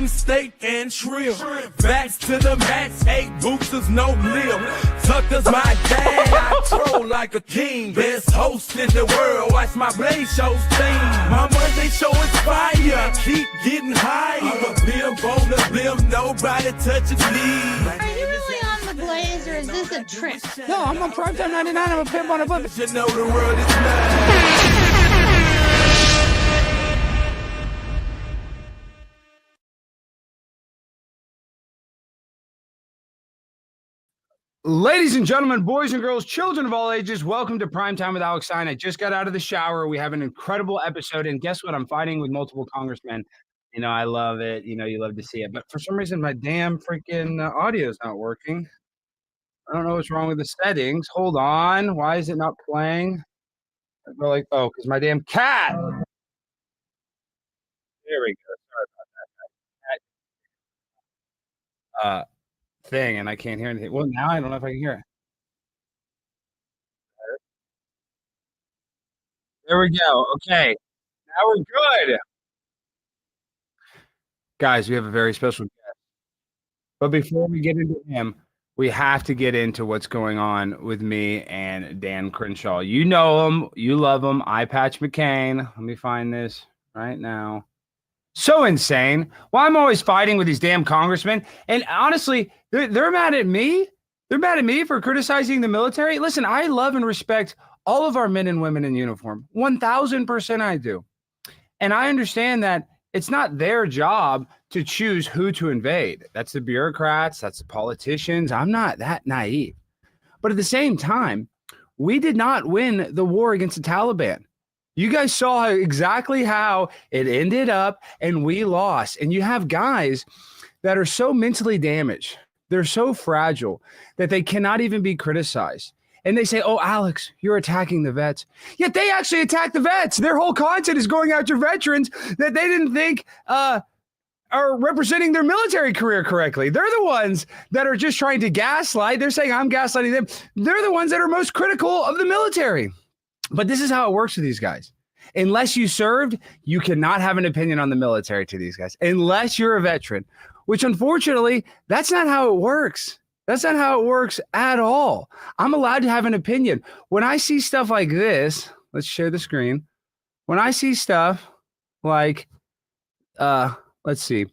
eating steak and shrimp. Backs to the max, 8 boosters, no lip. Tucker's my dad, I troll like a king. Best host in the world, watch my Blaze Shows team. My Monday show is fire, keep getting higher. I'm a pimp on the blimp, nobody touches me. Are you really on the Blaze, or is this a trick? No, I'm on Primetime 99. I'm a pimp on a blimp. You know the world is mine. Ladies and gentlemen, boys and girls, children of all ages, welcome to Primetime with Alex Stein. I just got out of the shower. We have an incredible episode, and guess what? I'm fighting with multiple congressmen. You know, I love it. You know, you love to see it. But for some reason, my damn freaking audio is not working. I don't know what's wrong with the settings. Hold on. Why is it not playing? I go like, oh, because my damn cat. There we go. Sorry about that. Thing, and I can't hear anything. Well, now I don't know if I can hear it. There we go. Okay. Now we're good. Guys, we have a very special guest. But before we get into him, we have to get into what's going on with me and Dan Crenshaw. You know him. You love him. Eyepatch McCain. Let me find this right now. So insane. Well, I'm always fighting with these damn congressmen. And honestly, they're mad at me. They're mad at me for criticizing the military. Listen, I love and respect all of our men and women in uniform. 1000% I do. And I understand that it's not their job to choose who to invade. That's the bureaucrats. That's the politicians. I'm not that naive. But at the same time, we did not win the war against the Taliban. You guys saw exactly how it ended up, and we lost. And you have guys that are so mentally damaged. They're so fragile that they cannot even be criticized. And they say, oh, Alex, you're attacking the vets. Yet they actually attack the vets. Their whole content is going after veterans that they didn't think are representing their military career correctly. They're the ones that are just trying to gaslight. They're saying I'm gaslighting them. They're the ones that are most critical of the military. But this is how it works with these guys. Unless you served, you cannot have an opinion on the military to these guys, unless you're a veteran, which unfortunately, that's not how it works. That's not how it works at all. I'm allowed to have an opinion. When I see stuff like this, let's share the screen. When I see stuff like, let's see,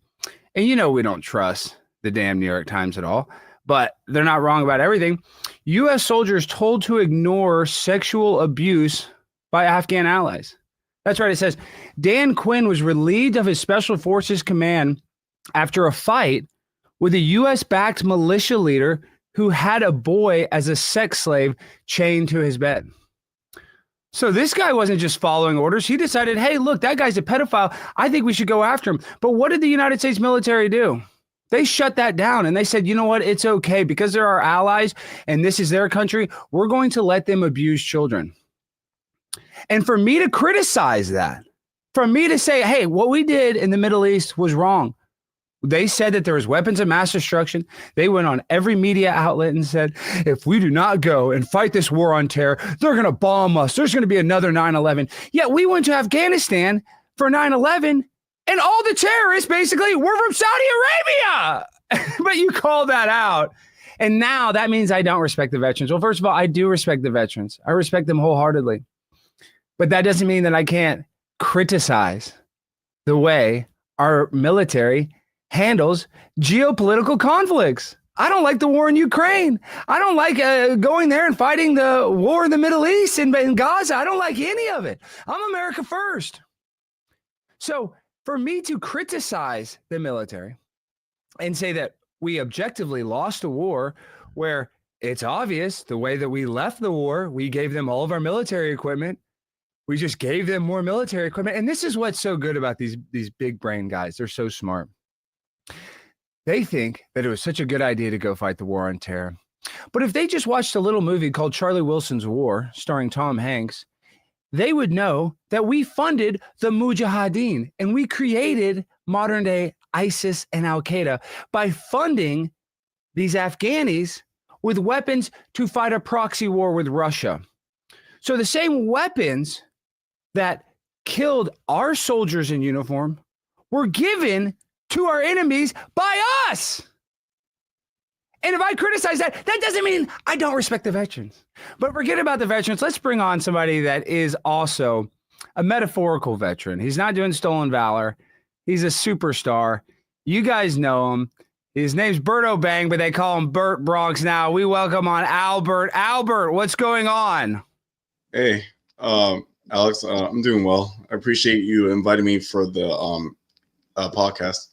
and you know we don't trust the damn New York Times at all, but they're not wrong about everything. U.S. soldiers told to ignore sexual abuse by Afghan allies. That's right. It says Dan Quinn was relieved of his Special Forces command after a fight with a U.S.-backed militia leader who had a boy as a sex slave chained to his bed. So this guy wasn't just following orders. He decided, hey, look, that guy's a pedophile. I think we should go after him. But what did the United States military do? They shut that down and they said, you know what? It's okay because they're our allies and this is their country. We're going to let them abuse children. And for me to criticize that, for me to say, hey, what we did in the Middle East was wrong. They said that there was weapons of mass destruction. They went on every media outlet and said, if we do not go and fight this war on terror, they're going to bomb us. There's going to be another 9/11. Yet we went to Afghanistan for 9/11. And all the terrorists basically were from Saudi Arabia. But you call that out. And now that means I don't respect the veterans. Well, first of all, I do respect the veterans. I respect them wholeheartedly. But that doesn't mean that I can't criticize the way our military handles geopolitical conflicts. I don't like the war in Ukraine. I don't like going there and fighting the war in the Middle East and in Gaza. I don't like any of it. I'm America first. So for me to criticize the military and say that we objectively lost a war where it's obvious the way that we left the war, we gave them all of our military equipment. We just gave them more military equipment. And this is what's so good about these big brain guys. They're so smart. They think that it was such a good idea to go fight the war on terror. But if they just watched a little movie called Charlie Wilson's War, starring Tom Hanks, they would know that we funded the Mujahideen and we created modern day ISIS and Al-Qaeda by funding these Afghanis with weapons to fight a proxy war with Russia. So the same weapons that killed our soldiers in uniform were given to our enemies by us. And if I criticize that, that doesn't mean I don't respect the veterans. But forget about the veterans. Let's bring on somebody that is also a metaphorical veteran. He's not doing stolen valor. He's a superstar. You guys know him. His name's Burt Obeng, but they call him Burt Bronx now. We welcome on Albert. Albert, what's going on? Hey, Alex, I'm doing well. I appreciate you inviting me for the podcast.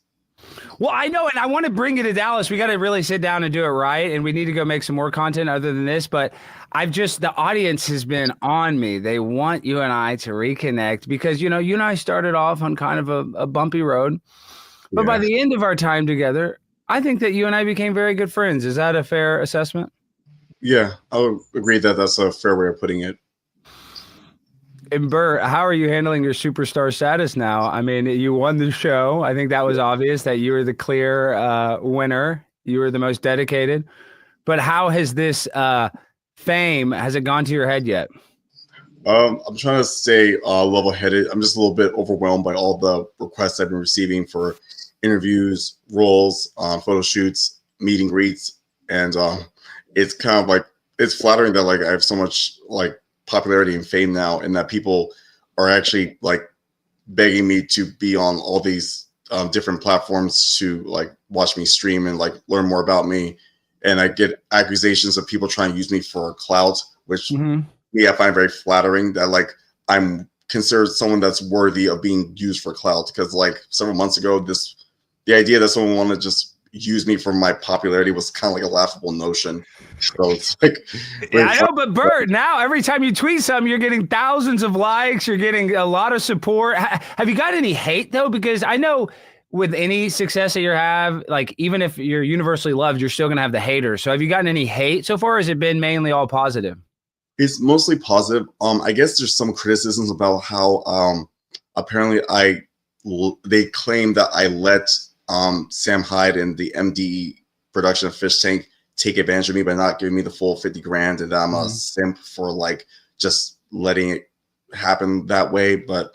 Well, I know, and I want to bring you to Dallas. We got to really sit down and do it right, and we need to go make some more content other than this. But the audience has been on me. They want you and I to reconnect because, you and I started off on kind of a bumpy road. But by the end of our time together, I think that you and I became very good friends. Is that a fair assessment? Yeah, I would agree that that's a fair way of putting it. And Burt, how are you handling your superstar status now? I mean, you won the show. I think that was obvious that you were the clear winner. You were the most dedicated. But how has this fame, has it gone to your head yet? I'm trying to stay level-headed. I'm just a little bit overwhelmed by all the requests I've been receiving for interviews, roles, photo shoots, meet and greets. And it's kind of like, it's flattering that like I have so much like popularity and fame now, and that people are actually like begging me to be on all these different platforms to like watch me stream and like learn more about me. And I get accusations of people trying to use me for clout, which me I find very flattering, that like I'm considered someone that's worthy of being used for clout. Because like several months ago, the idea that someone wanted to just use me for my popularity was kind of like a laughable notion. So it's like, yeah, I know, but Burt, now every time you tweet something, you're getting thousands of likes, you're getting a lot of support. Have you got any hate though? Because I know with any success that you have, like even if you're universally loved, you're still gonna have the haters. So have you gotten any hate so far, or has it been mainly all positive? It's mostly positive. I guess there's some criticisms about how apparently they claim that I let Sam Hyde and the MD production of Fish Tank take advantage of me by not giving me the full 50 grand, and I'm a simp for like just letting it happen that way. But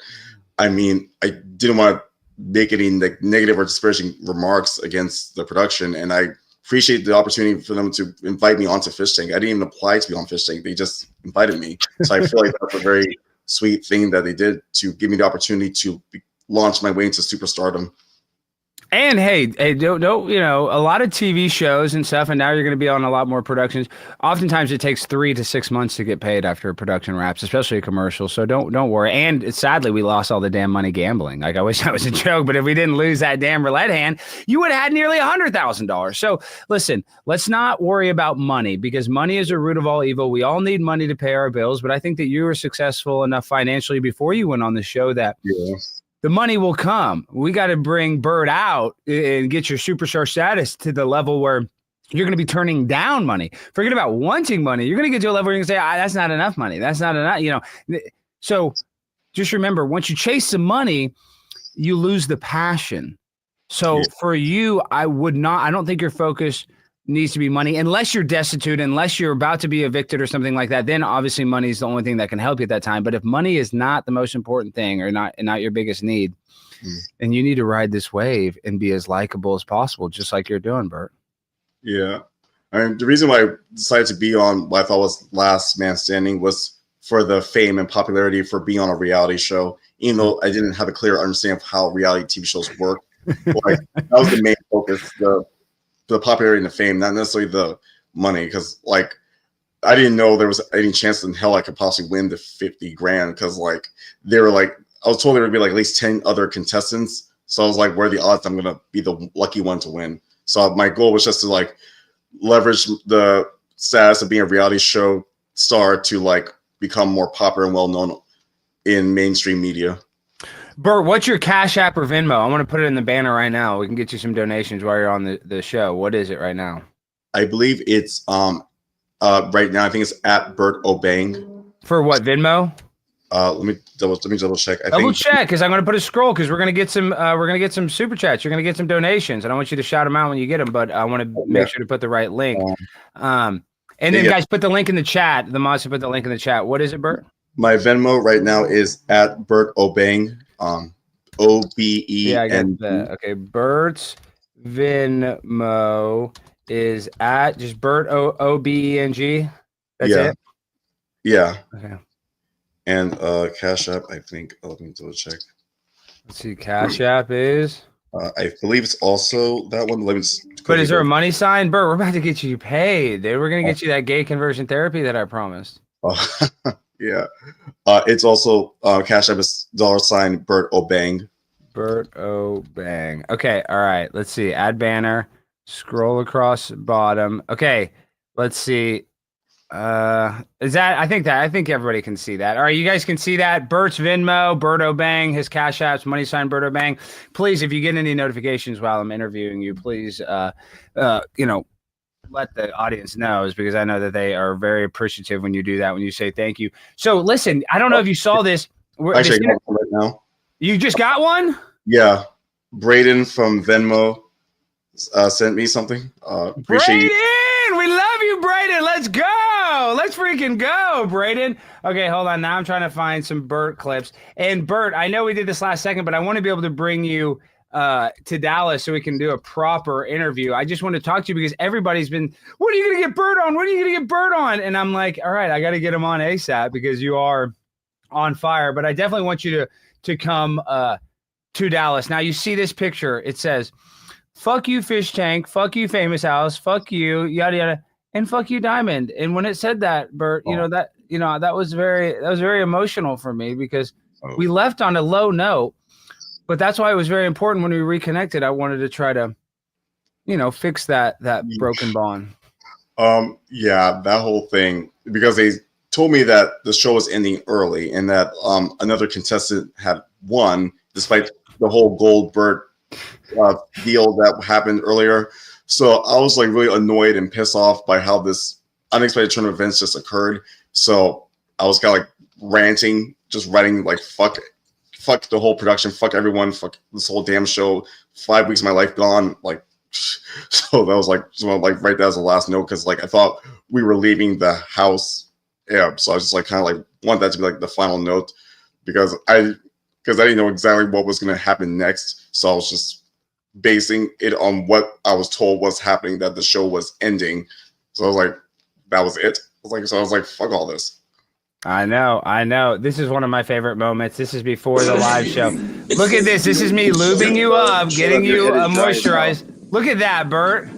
I mean, I didn't want to make any like negative or disparaging remarks against the production, and I appreciate the opportunity for them to invite me onto Fish Tank. I didn't even apply to be on Fish Tank. They just invited me. So I feel like that's a very sweet thing that they did to give me the opportunity to launch my way into superstardom. And hey, don't a lot of TV shows and stuff, and now you're going to be on a lot more productions. Oftentimes, it takes 3 to 6 months to get paid after a production wraps, especially a commercial. So don't worry. And sadly, we lost all the damn money gambling. Like I wish that was a joke, but if we didn't lose that damn roulette hand, you would have had nearly $100,000. So listen, let's not worry about money, because money is the root of all evil. We all need money to pay our bills, but I think that you were successful enough financially before you went on the show that. Yeah. The money will come. We got to bring Burt out and get your superstar status to the level where you're going to be turning down money. Forget about wanting money. You're going to get to a level where you're going to say, that's not enough money. That's not enough, So just remember, once you chase the money, you lose the passion. So for you, I don't think your focus needs to be money unless you're destitute, unless you're about to be evicted or something like that. Then obviously money is the only thing that can help you at that time. But if money is not the most important thing, or not your biggest need, then you need to ride this wave and be as likable as possible, just like you're doing, Burt. Yeah. I mean, the reason why I decided to be on what I thought was Last Man Standing was for the fame and popularity for being on a reality show, even though I didn't have a clear understanding of how reality TV shows work. Like, that was the main focus, the popularity and the fame, not necessarily the money. Because like I didn't know there was any chance in hell I could possibly win the 50 grand, because like they were like, I was told there would be like at least 10 other contestants. So I was like, what are the odds I'm gonna be the lucky one to win? So my goal was just to like leverage the status of being a reality show star to like become more popular and well known in mainstream media. Burt, what's your Cash App or Venmo? I want to put it in the banner right now. We can get you some donations while you're on the show. What is it right now? I believe it's right now I think it's at Burt Obeng. For what, Venmo? Let me double check. Double check, because I'm going to put a scroll, because we're going to get some super chats. You're going to get some donations. I don't want you to shout them out when you get them, but I want to make sure to put the right link. And then guys, put the link in the chat. The mods have put the link in the chat. What is it, Burt? My Venmo right now is at Burt Obeng. Yeah, I get OBEN. that. Okay, Bert's Venmo is at just Bert OBENG. That's Yeah. it. Yeah. Okay. And Cash App, I think. Let me double check. Let's see. Cash App is. I believe it's also that one. Let me just But is there a money sign, Bert? We're about to get you paid, dude. We're gonna get you that gay conversion therapy that I promised. Yeah. It's also Cash App is $ Bert Obang. Bert Obang. Okay. All right. Let's see. Add banner. Scroll across bottom. Okay. Let's see. Is that I think everybody can see that. All right, you guys can see that. Bert's Venmo, Bert Obang, his Cash Apps, money sign Bert Obang. Please, if you get any notifications while I'm interviewing you, please let the audience know, because I know that they are very appreciative when you do that, when you say thank you. So listen, I don't know if you saw this. Actually, I got one right now. You just got one? Yeah. Braden from Venmo sent me something. Appreciate Braden, you. we love you, Braden. Let's go. Let's freaking go, Braden. Okay, hold on. Now I'm trying to find some Bert clips. And Bert, I know we did this last second, but I want to be able to bring you to Dallas so we can do a proper interview. I just want to talk to you because everybody's been, when are you going to get Bert on? When are you going to get Bert on? And I'm like, all right, I got to get him on ASAP because you are on fire. But I definitely want you to come to Dallas. Now you see this picture. It says, fuck you, Fish Tank. Fuck you, Famous House. Fuck you, yada yada, and fuck you, Diamond. And when it said that, Bert, that was very emotional for me because we left on a low note. But that's why it was very important when we reconnected. I wanted to try to, fix that broken bond. Yeah, that whole thing, because they told me that the show was ending early and that another contestant had won despite the whole Goldberg deal that happened earlier. So I was like really annoyed and pissed off by how this unexpected turn of events just occurred. So I was kind of like ranting, just writing like fuck the whole production, fuck everyone, fuck this whole damn show. 5 weeks of my life gone. Like, so that was like, right there as the last note, because like I thought we were leaving the house. Yeah, so I was just like kind of like want that to be like the final note because I didn't know exactly what was going to happen next. So I was just basing it on what I was told was happening, that the show was ending. So I was like, that was it. I was like, fuck all this. I know. This is one of my favorite moments. This is before the live show. Look at this. This is me lubing you up, getting you moisturized. Look at that, Bert.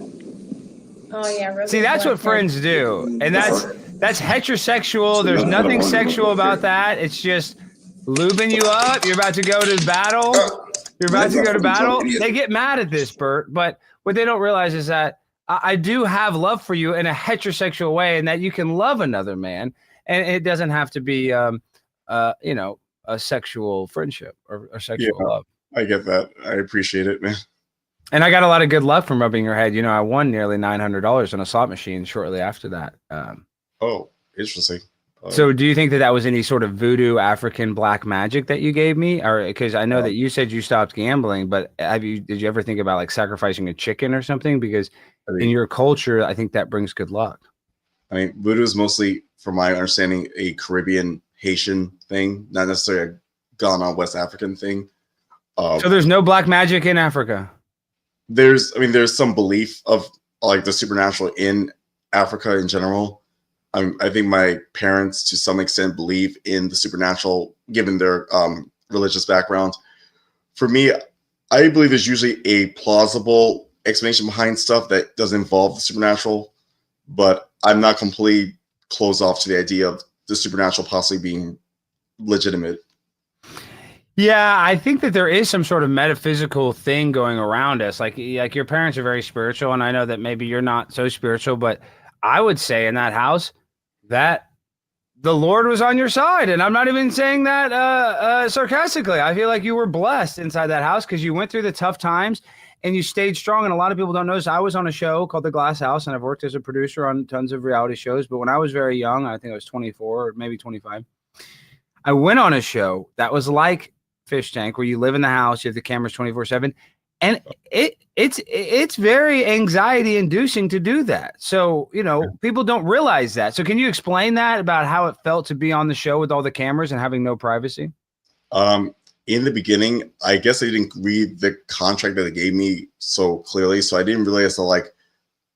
Oh yeah. See, that's what friends do, and that's heterosexual. There's nothing sexual about that. It's just lubing you up. You're about to go to battle. They get mad at this, Bert, but what they don't realize is that I do have love for you in a heterosexual way, and that you can love another man. And it doesn't have to be, a sexual friendship or sexual love. I get that. I appreciate it, man. And I got a lot of good luck from rubbing your head. I won nearly $900 on a slot machine shortly after that. Oh, interesting. So do you think that was any sort of voodoo African black magic that you gave me? Or because I know that you said you stopped gambling, but did you ever think about like sacrificing a chicken or something? Because in your culture, I think that brings good luck. I mean, voodoo is mostly, from my understanding, a Caribbean Haitian thing, not necessarily a Ghana West African thing. So there's no black magic in Africa. There's some belief of like the supernatural in Africa in general. I think my parents, to some extent, believe in the supernatural, given their religious background. For me, I believe there's usually a plausible explanation behind stuff that does involve the supernatural, but I'm not completely closed off to the idea of the supernatural possibly being legitimate. Yeah, I think that there is some sort of metaphysical thing going around us. Like your parents are very spiritual, and I know that maybe you're not so spiritual, but I would say in that house that the Lord was on your side. And I'm not even saying that sarcastically. I feel like you were blessed inside that house because you went through the tough times and you stayed strong. And a lot of people don't notice. I was on a show called The Glass House, and I've worked as a producer on tons of reality shows. But when I was very young, I think I was 24 or maybe 25, I went on a show that was like Fish Tank, where you live in the house, you have the cameras 24/7. And it's very anxiety inducing to do that. So, people don't realize that. So can you explain that about how it felt to be on the show with all the cameras and having no privacy? in the beginning, I guess I didn't read the contract that they gave me so clearly, so I didn't realize that like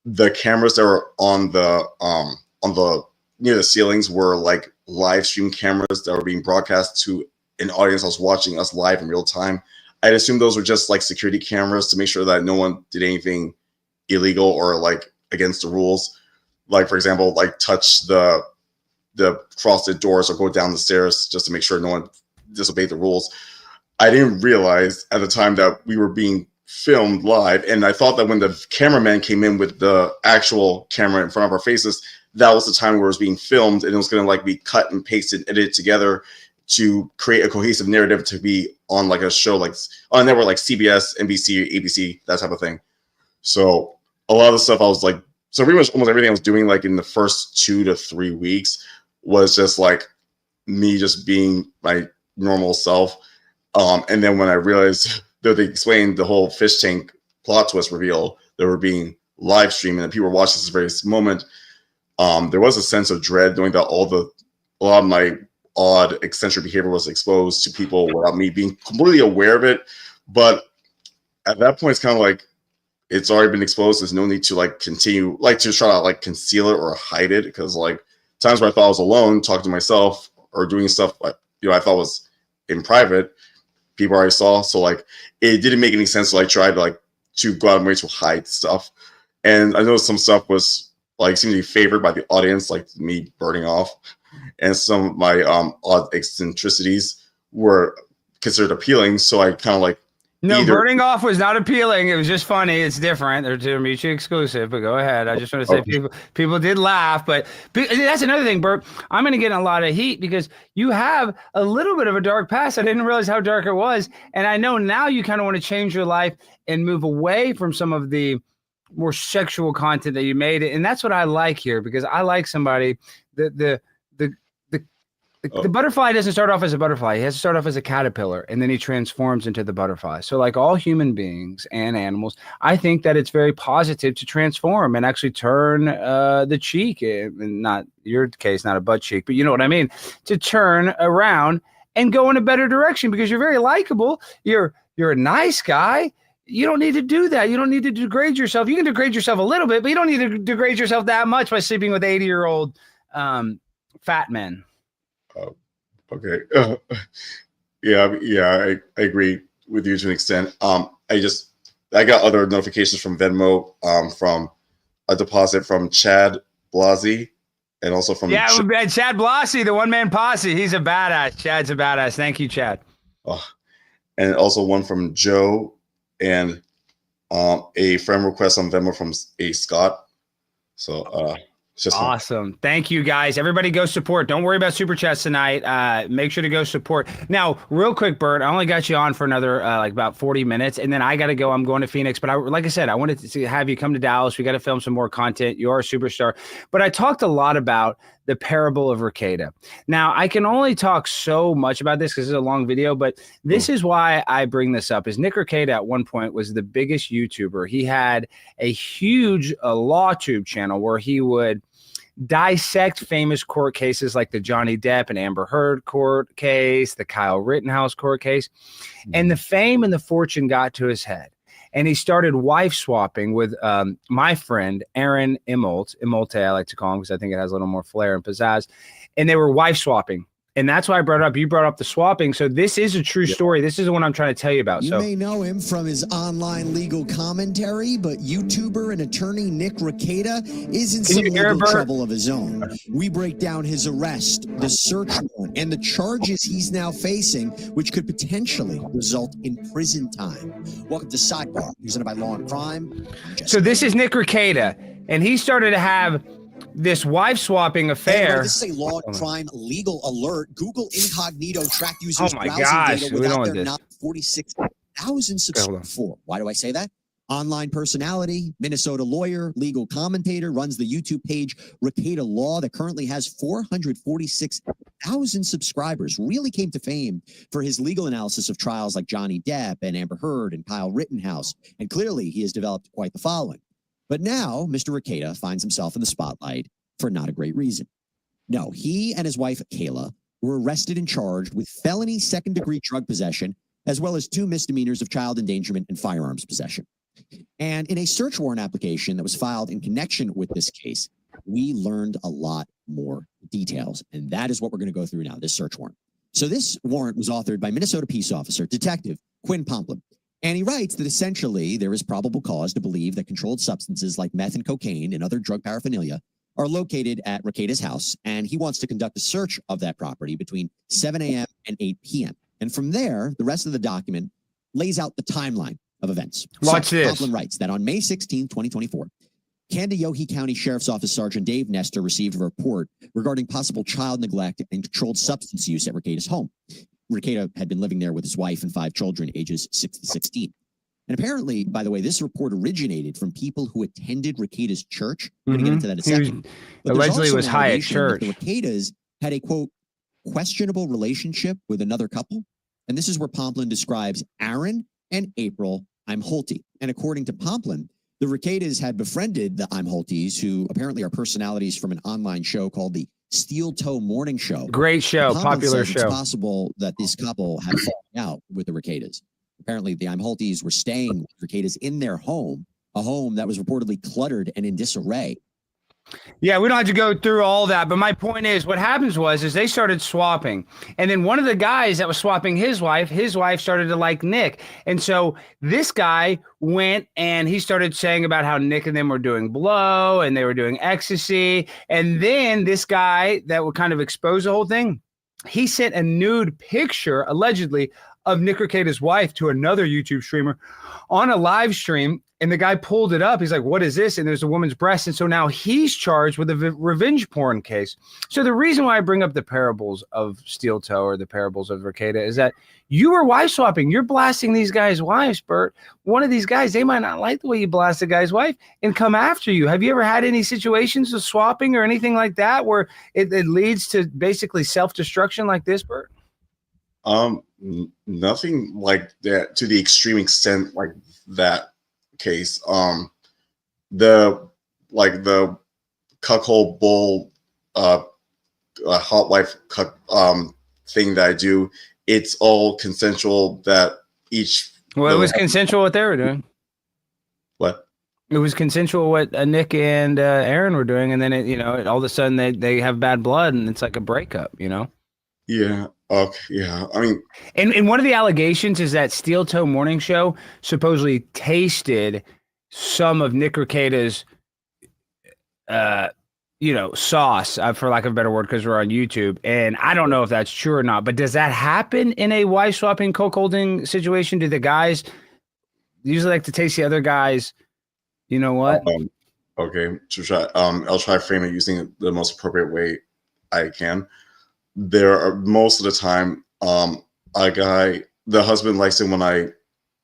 the cameras that were on the near the ceilings were like live stream cameras that were being broadcast to an audience that was watching us live in real time. I'd assume those were just like security cameras to make sure that no one did anything illegal or like against the rules. Like, for example, like touch the frosted doors or go down the stairs just to make sure no one disobeyed the rules. I didn't realize at the time that we were being filmed live. And I thought that when the cameraman came in with the actual camera in front of our faces, that was the time where it was being filmed and it was going to like be cut and pasted, edited together to create a cohesive narrative to be on like a show, like on a network like CBS, NBC, ABC, that type of thing. So a lot of the stuff I was like, so pretty much almost everything I was doing like in the first 2 to 3 weeks was just like me just being my normal self. And then when I realized that they explained the whole fish tank plot twist reveal that were being live streamed and people were watching this very moment, there was a sense of dread knowing that a lot of my odd eccentric behavior was exposed to people without me being completely aware of it. But at that point, it's kind of like it's already been exposed. There's no need to like continue, like to try to like conceal it or hide it, because like times where I thought I was alone, talking to myself or doing stuff I thought was in private, people already saw. So like it didn't make any sense to like try to go out of my way to hide stuff. And I know some stuff was like seemed to be favored by the audience, like me burning off, and some of my odd eccentricities were considered appealing. So I kind of like burning off was not appealing. It was just funny. It's different. They're mutually exclusive. But go ahead. I just want to say people did laugh. But that's another thing, Bert. I'm going to get in a lot of heat because you have a little bit of a dark past. I didn't realize how dark it was. And I know now you kind of want to change your life and move away from some of the more sexual content that you made. And that's what I like here, because I like somebody the butterfly doesn't start off as a butterfly. He has to start off as a caterpillar, and then he transforms into the butterfly. So like all human beings and animals, I think that it's very positive to transform and actually turn the cheek, not your case, not a butt cheek, but you know what I mean, to turn around and go in a better direction, because you're very likable. You're a nice guy. You don't need to do that. You don't need to degrade yourself. You can degrade yourself a little bit, but you don't need to degrade yourself that much by sleeping with 80-year-old fat men. Okay. I agree with you to an extent. I got other notifications from Venmo from a deposit from Chad Blasey, and also from Chad Blasey, the one-man posse. He's a badass. Chad's a badass. Thank you, Chad. And also one from Joe, and a friend request on Venmo from a Scott. So just awesome. Thank you, guys. Everybody go support. Don't worry about super chats tonight. Make sure to go support. Now, real quick, Bert, I only got you on for another like about 40 minutes, and then I got to go. I'm going to Phoenix. But like I said, I wanted to have you come to Dallas. We got to film some more content. You are a superstar. But I talked a lot about the parable of Rekieta. Now, I can only talk so much about this because it's a long video, but this is why I bring this up. Is Nick Rekieta at one point was the biggest YouTuber. He had a huge LawTube channel where he would dissect famous court cases like the Johnny Depp and Amber Heard court case, the Kyle Rittenhouse court case, and the fame and the fortune got to his head. And he started wife swapping with my friend, Aaron Immolte, I like to call him because I think it has a little more flair and pizzazz. And they were wife swapping. And that's why I brought it up. You brought up the swapping. So this is a true story. This is the one I'm trying to tell you about. You may know him from his online legal commentary, but YouTuber and attorney Nick Rekieta is in some legal trouble of his own. We break down his arrest, the search warrant, and the charges he's now facing, which could potentially result in prison time. Welcome to Sidebar, presented by Law and Crime. So this is Nick Rekieta, and he started to have this wife swapping affair. Hey, this is a Law and Crime legal alert. Google Incognito tracked users' browsing data without their not 46,000 subscribers. Why do I say that? Online personality, Minnesota lawyer, legal commentator, runs the YouTube page Rekieta Law that currently has 446,000 subscribers. Really came to fame for his legal analysis of trials like Johnny Depp and Amber Heard and Kyle Rittenhouse. And clearly he has developed quite the following. But now Mr. Rekieta finds himself in the spotlight for not a great reason. No, he and his wife, Kayla, were arrested and charged with felony second-degree drug possession, as well as 2 misdemeanors of child endangerment and firearms possession. And in a search warrant application that was filed in connection with this case, we learned a lot more details, and that is what we're going to go through now, this search warrant. So this warrant was authored by Minnesota Peace Officer Detective Quinn Pomplin, and he writes that essentially there is probable cause to believe that controlled substances like meth and cocaine and other drug paraphernalia are located at Rekieta's house, and he wants to conduct a search of that property between 7 a.m. and 8 p.m. And from there, the rest of the document lays out the timeline of events. Watch this. Pomplin writes that on May 16, 2024, Kandiyohi County Sheriff's Office Sergeant Dave Nestor received a report regarding possible child neglect and controlled substance use at Rekieta's home. Rekieta had been living there with his wife and 5 children, ages 6 to 16. And apparently, by the way, this report originated from people who attended Rekieta's church. We're going to get into that in a second. Allegedly was high at church. The Rekieta's had a, quote, questionable relationship with another couple. And this is where Pomplin describes Aaron and April Imholte. And according to Pomplin, the Rekieta's had befriended the Imholtes, who apparently are personalities from an online show called the Steel Toe Morning Show. Great show, popular show. It's possible that this couple had fallen out with the Rekieta's. Apparently, the Imholtes were staying with Rekieta's in their home, a home that was reportedly cluttered and in disarray. Yeah, we don't have to go through all that, but my point is what happens is they started swapping. And then one of the guys that was swapping his wife started to like Nick. And so this guy went and he started saying about how Nick and them were doing blow and they were doing ecstasy. And then this guy that would kind of expose the whole thing, he sent a nude picture, allegedly, of Nick Rekieta's wife to another YouTube streamer on a live stream. And the guy pulled it up. He's like, what is this? And there's a woman's breast. And so now he's charged with a revenge porn case. So the reason why I bring up the parables of Steel Toe or the parables of Rekieta is that you were wife swapping. You're blasting these guys' wives, Bert. One of these guys, they might not like the way you blast a guy's wife and come after you. Have you ever had any situations of swapping or anything like that where it leads to basically self-destruction like this, Bert? Nothing like that to the extreme extent like that case. The cuckold bull hot wife thing that I do, it's all consensual that each it was consensual what they were doing. What? It was consensual what Nick and Aaron were doing, and then all of a sudden they have bad blood and it's like a breakup, Yeah. Okay. Yeah. I mean, and one of the allegations is that Steel Toe Morning Show supposedly tasted some of Nick Rekieta's, sauce, for lack of a better word, because we're on YouTube. And I don't know if that's true or not, but does that happen in a wife swapping, cuckolding situation? Do the guys usually like to taste the other guys? You know what? Okay. I'll try to frame it using the most appropriate way I can. There are most of the time, the husband likes it when I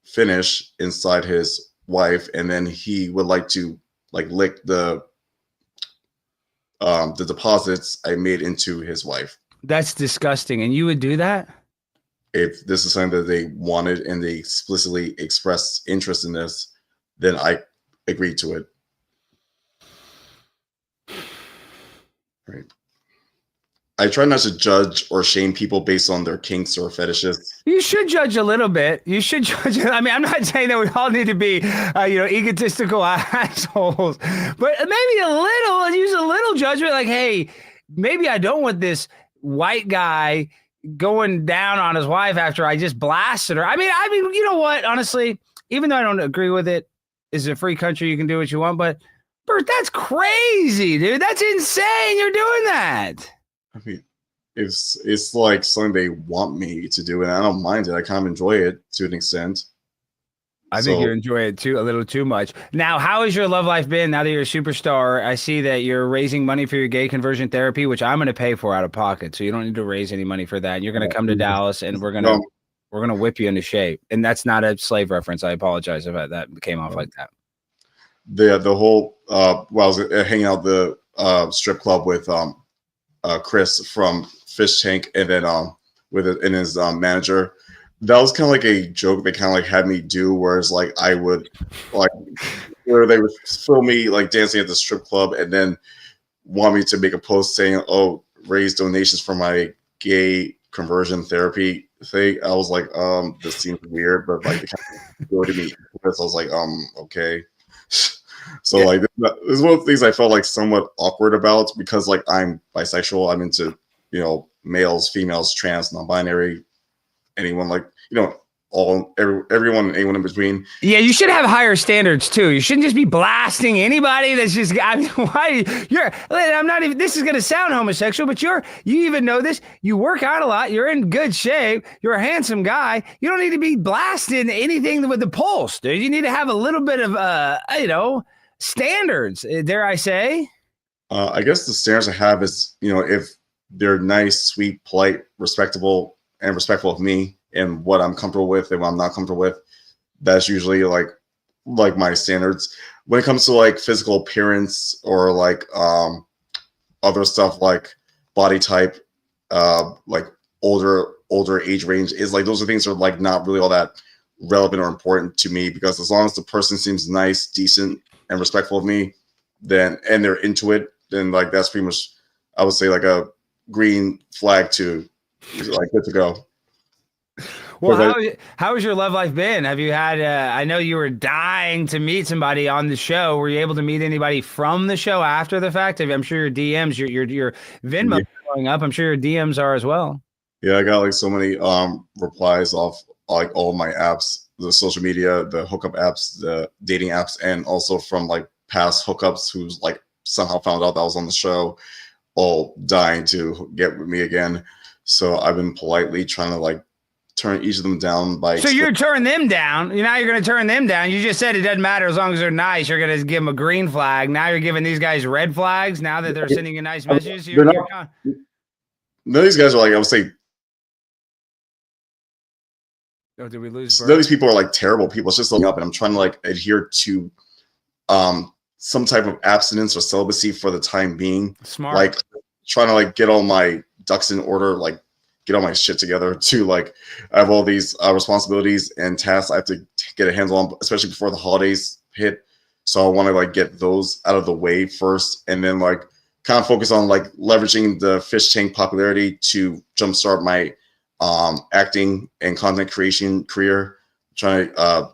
finish inside his wife, and then he would like to lick the deposits I made into his wife. That's disgusting. And you would do that? If this is something that they wanted and they explicitly expressed interest in this, then I agreed to it. Right. I try not to judge or shame people based on their kinks or fetishes. You should judge a little bit. You should judge. I mean, I'm not saying that we all need to be, egotistical assholes, but maybe use a little judgment. Like, hey, maybe I don't want this white guy going down on his wife after I just blasted her. I mean, you know what? Honestly, even though I don't agree with it, it's a free country. You can do what you want, but Bert, that's crazy, dude. That's insane. You're doing that. I mean, it's like something they want me to do, and I don't mind it. I kind of enjoy it to an extent. I think you enjoy it a little too much. Now, how has your love life been now that you're a superstar? I see that you're raising money for your gay conversion therapy, which I'm going to pay for out of pocket. So you don't need to raise any money for that. You're going to come to Dallas, and we're going to whip you into shape. And that's not a slave reference. I apologize if that came off like that. The whole I was hanging out the strip club with Chris from FISHTANK, and then and his manager. That was kind of like a joke they kind of like had me do, whereas like I would where they would film me like dancing at the strip club and then want me to make a post saying, "Oh, raise donations for my gay conversion therapy thing. I was like, this seems weird, but like, they kind of go to me. So I was like, okay. So like, this is one of the things I felt like somewhat awkward about because like I'm bisexual. I'm into, you know, males, females, trans, non-binary, anyone like, you know, everyone, anyone in between. Yeah, you should have higher standards too. You shouldn't just be blasting anybody that's just. I mean, why I'm not even. This is gonna sound homosexual, but you even know this. You work out a lot. You're in good shape. You're a handsome guy. You don't need to be blasting anything with the pulse, dude. You need to have a little bit of you know, standards. Dare I say? I guess the standards I have is, you know, if they're nice, sweet, polite, respectable, and respectful of me and what I'm comfortable with and what I'm not comfortable with, that's usually like my standards. When it comes to like physical appearance or like other stuff like body type, like older age range, is like those are things that are like not really all that relevant or important to me, because as long as the person seems nice, decent, and respectful of me, then and they're into it, then like that's pretty much, I would say, like a green flag to like good to go. Well, how has your love life been? Have you had? I know you were dying to meet somebody on the show. Were you able to meet anybody from the show after the fact? I'm sure your DMs, your Venmo going up. I'm sure your DMs are as well. Yeah, I got like so many replies off like all my apps, the social media, the hookup apps, the dating apps, and also from like past hookups who's like somehow found out that I was on the show, all dying to get with me again. So I've been politely trying to like turn each of them down by. So you're turning them down. Now you're going to turn them down. You just said it doesn't matter as long as they're nice. You're going to give them a green flag. Now you're giving these guys red flags. Now that they're sending you nice messages, none of these guys are like, I would say. Oh, did we lose? None of these people are like terrible people. It's just looking up, and I'm trying to like adhere to some type of abstinence or celibacy for the time being. Smart. Like trying to like get all my ducks in order, like get all my shit together to like I have all these responsibilities and tasks I have to get a handle on, especially before the holidays hit. So I want to like get those out of the way first, and then like kind of focus on like leveraging the fish tank popularity to jumpstart my acting and content creation career. Trying to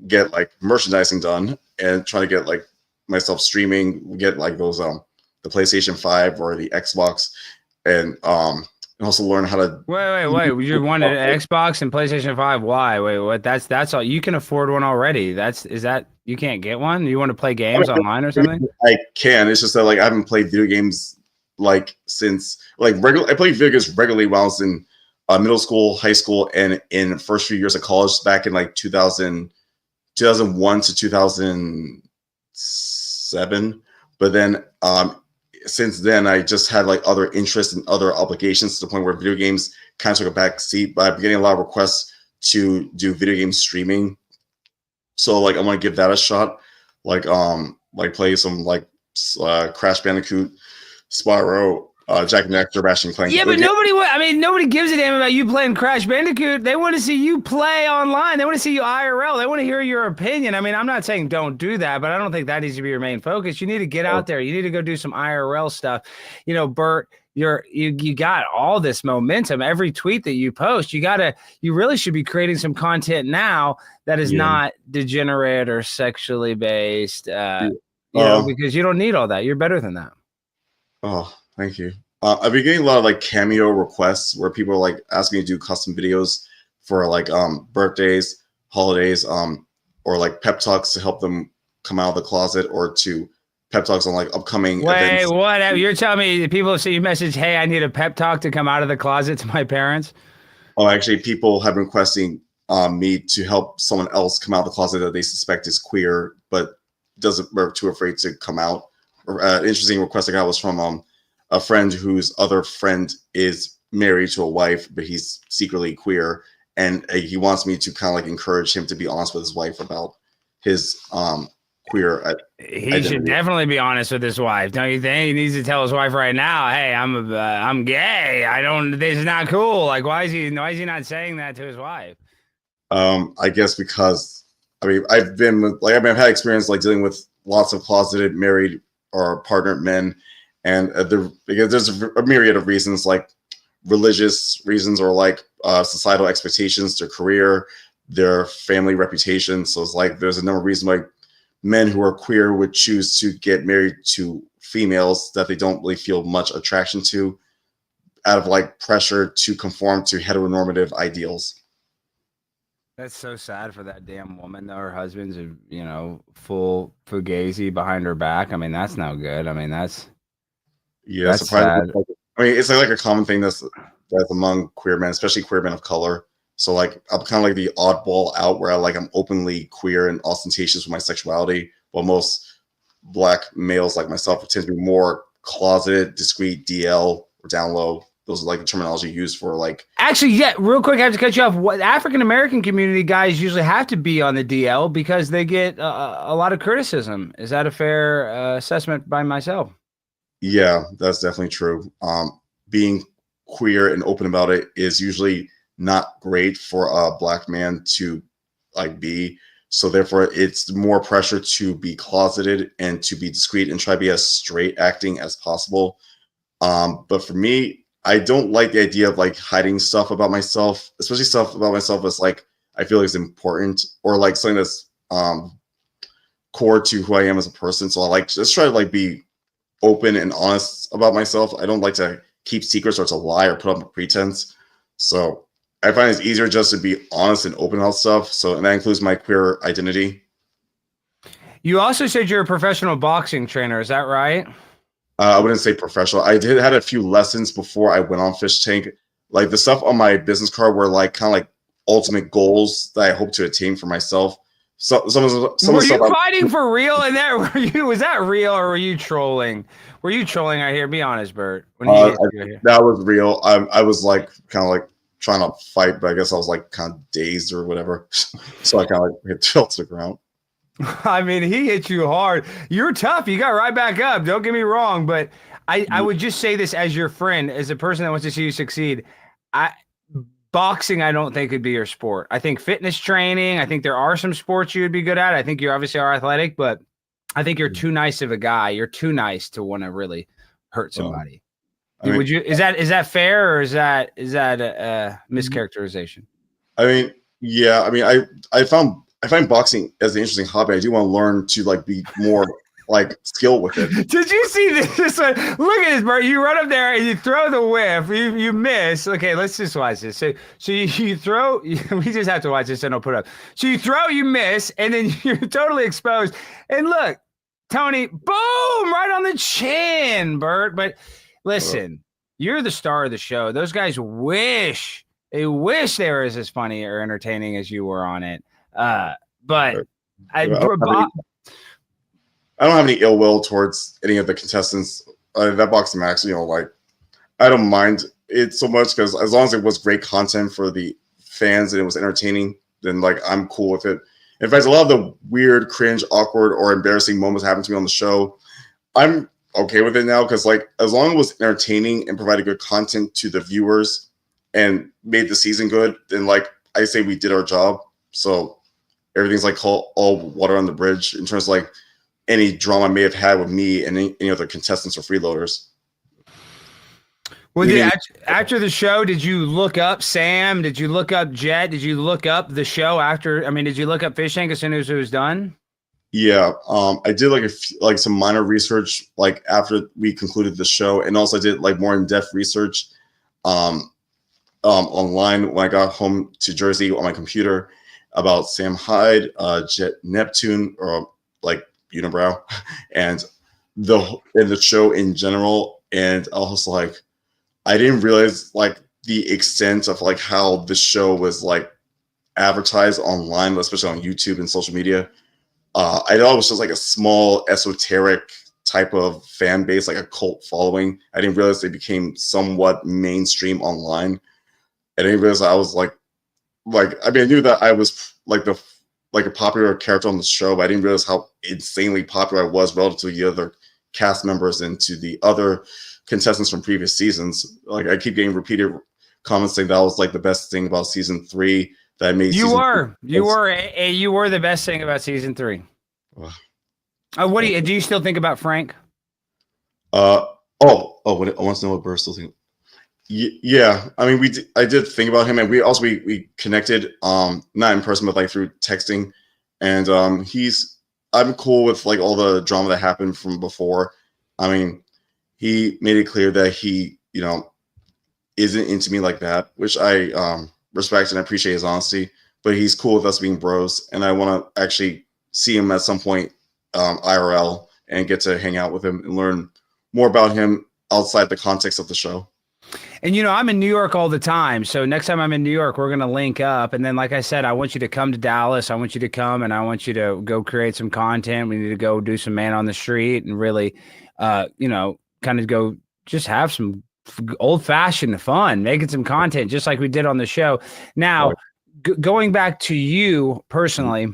get like merchandising done and trying to get like myself streaming, get like those the PlayStation 5 or the Xbox, and also learn how to wait. You wanted an Xbox and PlayStation 5. Why? Wait, what? That's all. You can afford one already. Is that you can't get one? You want to play games online or something? I can. It's just that like I haven't played video games like since like I played video games regularly while I was in middle school, high school, and in the first few years of college back in like 2001 to 2007. But then since then, I just had like other interests and other obligations to the point where video games kind of took a back seat. But I've been getting a lot of requests to do video game streaming. So like I want to give that a shot. Like play some like Crash Bandicoot, Spyro, Jack and Daxter, Ratchet and Clank. Yeah, but nobody gives a damn about you playing Crash Bandicoot. They want to see you play online. They want to see you IRL. They want to hear your opinion. I mean, I'm not saying don't do that, but I don't think that needs to be your main focus. You need to get out there. You need to go do some IRL stuff. You know, Bert, you got all this momentum. Every tweet that you post, you really should be creating some content now that is not degenerate or sexually based. You know, because you don't need all that. You're better than that. Oh, thank you. I've been getting a lot of like cameo requests where people are like asking me to do custom videos for like birthdays, holidays, or like pep talks to help them come out of the closet, or to pep talks on like upcoming events. Wait, what? You're telling me people see you message, hey, I need a pep talk to come out of the closet to my parents? Oh, actually, people have been requesting me to help someone else come out of the closet that they suspect is queer, but are too afraid to come out. Interesting request I got was from a friend whose other friend is married to a wife, but he's secretly queer, and he wants me to kind of like encourage him to be honest with his wife about his queer. He should definitely be honest with his wife, don't you think? He needs to tell his wife right now, hey, I'm gay. This is not cool. Like, why is he not saying that to his wife? I guess because I've had experience like dealing with lots of closeted married or partnered men, and because there's a myriad of reasons like religious reasons or like societal expectations, their career, their family reputation. So it's like there's a number of reasons why men who are queer would choose to get married to females that they don't really feel much attraction to out of like pressure to conform to heteronormative ideals. That's so sad for that damn woman, though. Her husband's, full fugazi behind her back. I mean, that's no good. I mean, that's surprisingly sad. I mean, it's like a common thing that's among queer men, especially queer men of color. So like I'm kind of like the oddball out where I'm openly queer and ostentatious with my sexuality, while most Black males like myself tend to be more closeted, discreet, DL, or down low. Those are like the terminology used for like. Actually, yeah, real quick, I have to cut you off. What African American community guys usually have to be on the DL because they get a lot of criticism. Is that a fair assessment by myself? Yeah, that's definitely true. Being queer and open about it is usually not great for a Black man to like be. So therefore, it's more pressure to be closeted and to be discreet and try to be as straight acting as possible. But for me, I don't like the idea of like hiding stuff about myself, especially stuff about myself that's like I feel like is important or like something that's core to who I am as a person. So I like just try to like be open and honest about myself. I don't like to keep secrets or to lie or put up a pretense. So I find it's easier just to be honest and open about stuff. So, and that includes my queer identity. You also said you're a professional boxing trainer. Is that right? I wouldn't say professional. I had a few lessons before I went on Fish Tank. Like the stuff on my business card were like kind of like ultimate goals that I hope to attain for myself. So were you fighting for real in there? Was that real or were you trolling? Were you trolling out here? Be honest, Bert. That was real. I was like kind of like trying to fight, but I guess I was like kind of dazed or whatever. So I kind of like fell to the ground. I mean, he hit you hard. You're tough. You got right back up. Don't get me wrong, but I would just say this as your friend, as a person that wants to see you succeed. Boxing, I don't think would be your sport. I think fitness training. I think there are some sports you would be good at. I think you obviously are athletic, but I think you're too nice of a guy. You're too nice to want to really hurt somebody. Would you? Is that fair or is that a mischaracterization? I mean, yeah. I mean, I find boxing as an interesting hobby. I do want to learn to like be more like skilled with it. Did you see this one? Look at this, Bert. You run up there and you throw the whip. You miss. Okay, let's just watch this. So you throw. We just have to watch this and I'll put it up. So you throw, you miss, and then you're totally exposed. And look, Tony, boom, right on the chin, Bert. But listen, you're the star of the show. Those guys wish they were as funny or entertaining as you were on it. But I don't have any ill will towards any of the contestants. That boxing match, like I don't mind it so much because as long as it was great content for the fans and it was entertaining, then like I'm cool with it. In fact, a lot of the weird, cringe, awkward, or embarrassing moments happened to me on the show. I'm okay with it now because like as long as it was entertaining and provided good content to the viewers and made the season good, then like I say we did our job. So everything's like all water on the bridge in terms of like any drama I may have had with me and any other contestants or freeloaders. Well, after the show, did you look up Sam? Did you look up Jet? Did you look up the show after? I mean, did you look up Fish Tank as soon as it was done? Yeah, I did like some minor research like after we concluded the show, and also I did like more in-depth research online when I got home to Jersey on my computer about Sam Hyde, Jet Neptune, or like Unibrow, and the show in general. And I was like, I didn't realize like the extent of like how the show was like advertised online, especially on YouTube and social media. I thought it was just like a small esoteric type of fan base, like a cult following. I didn't realize they became somewhat mainstream online. I didn't realize I was like I mean, I knew that I was like a popular character on the show, but I didn't realize how insanely popular I was relative to the other cast members and to the other contestants from previous seasons. Like I keep getting repeated comments saying that was like the best thing about season 3 that made you were the best thing about season 3. What do you still think about Frank? What I want to know what Burr still thinks. Yeah, I mean, I did think about him, and we connected, not in person, but like through texting, and I'm cool with like all the drama that happened from before. I mean, he made it clear that he, isn't into me like that, which I respect and appreciate his honesty. But he's cool with us being bros, and I want to actually see him at some point, IRL, and get to hang out with him and learn more about him outside the context of the show. And, I'm in New York all the time. So next time I'm in New York, we're going to link up. And then, like I said, I want you to come to Dallas. I want you to come and I want you to go create some content. We need to go do some man on the street and really, kind of go just have some old fashioned fun, making some content just like we did on the show. Now, going back to you personally,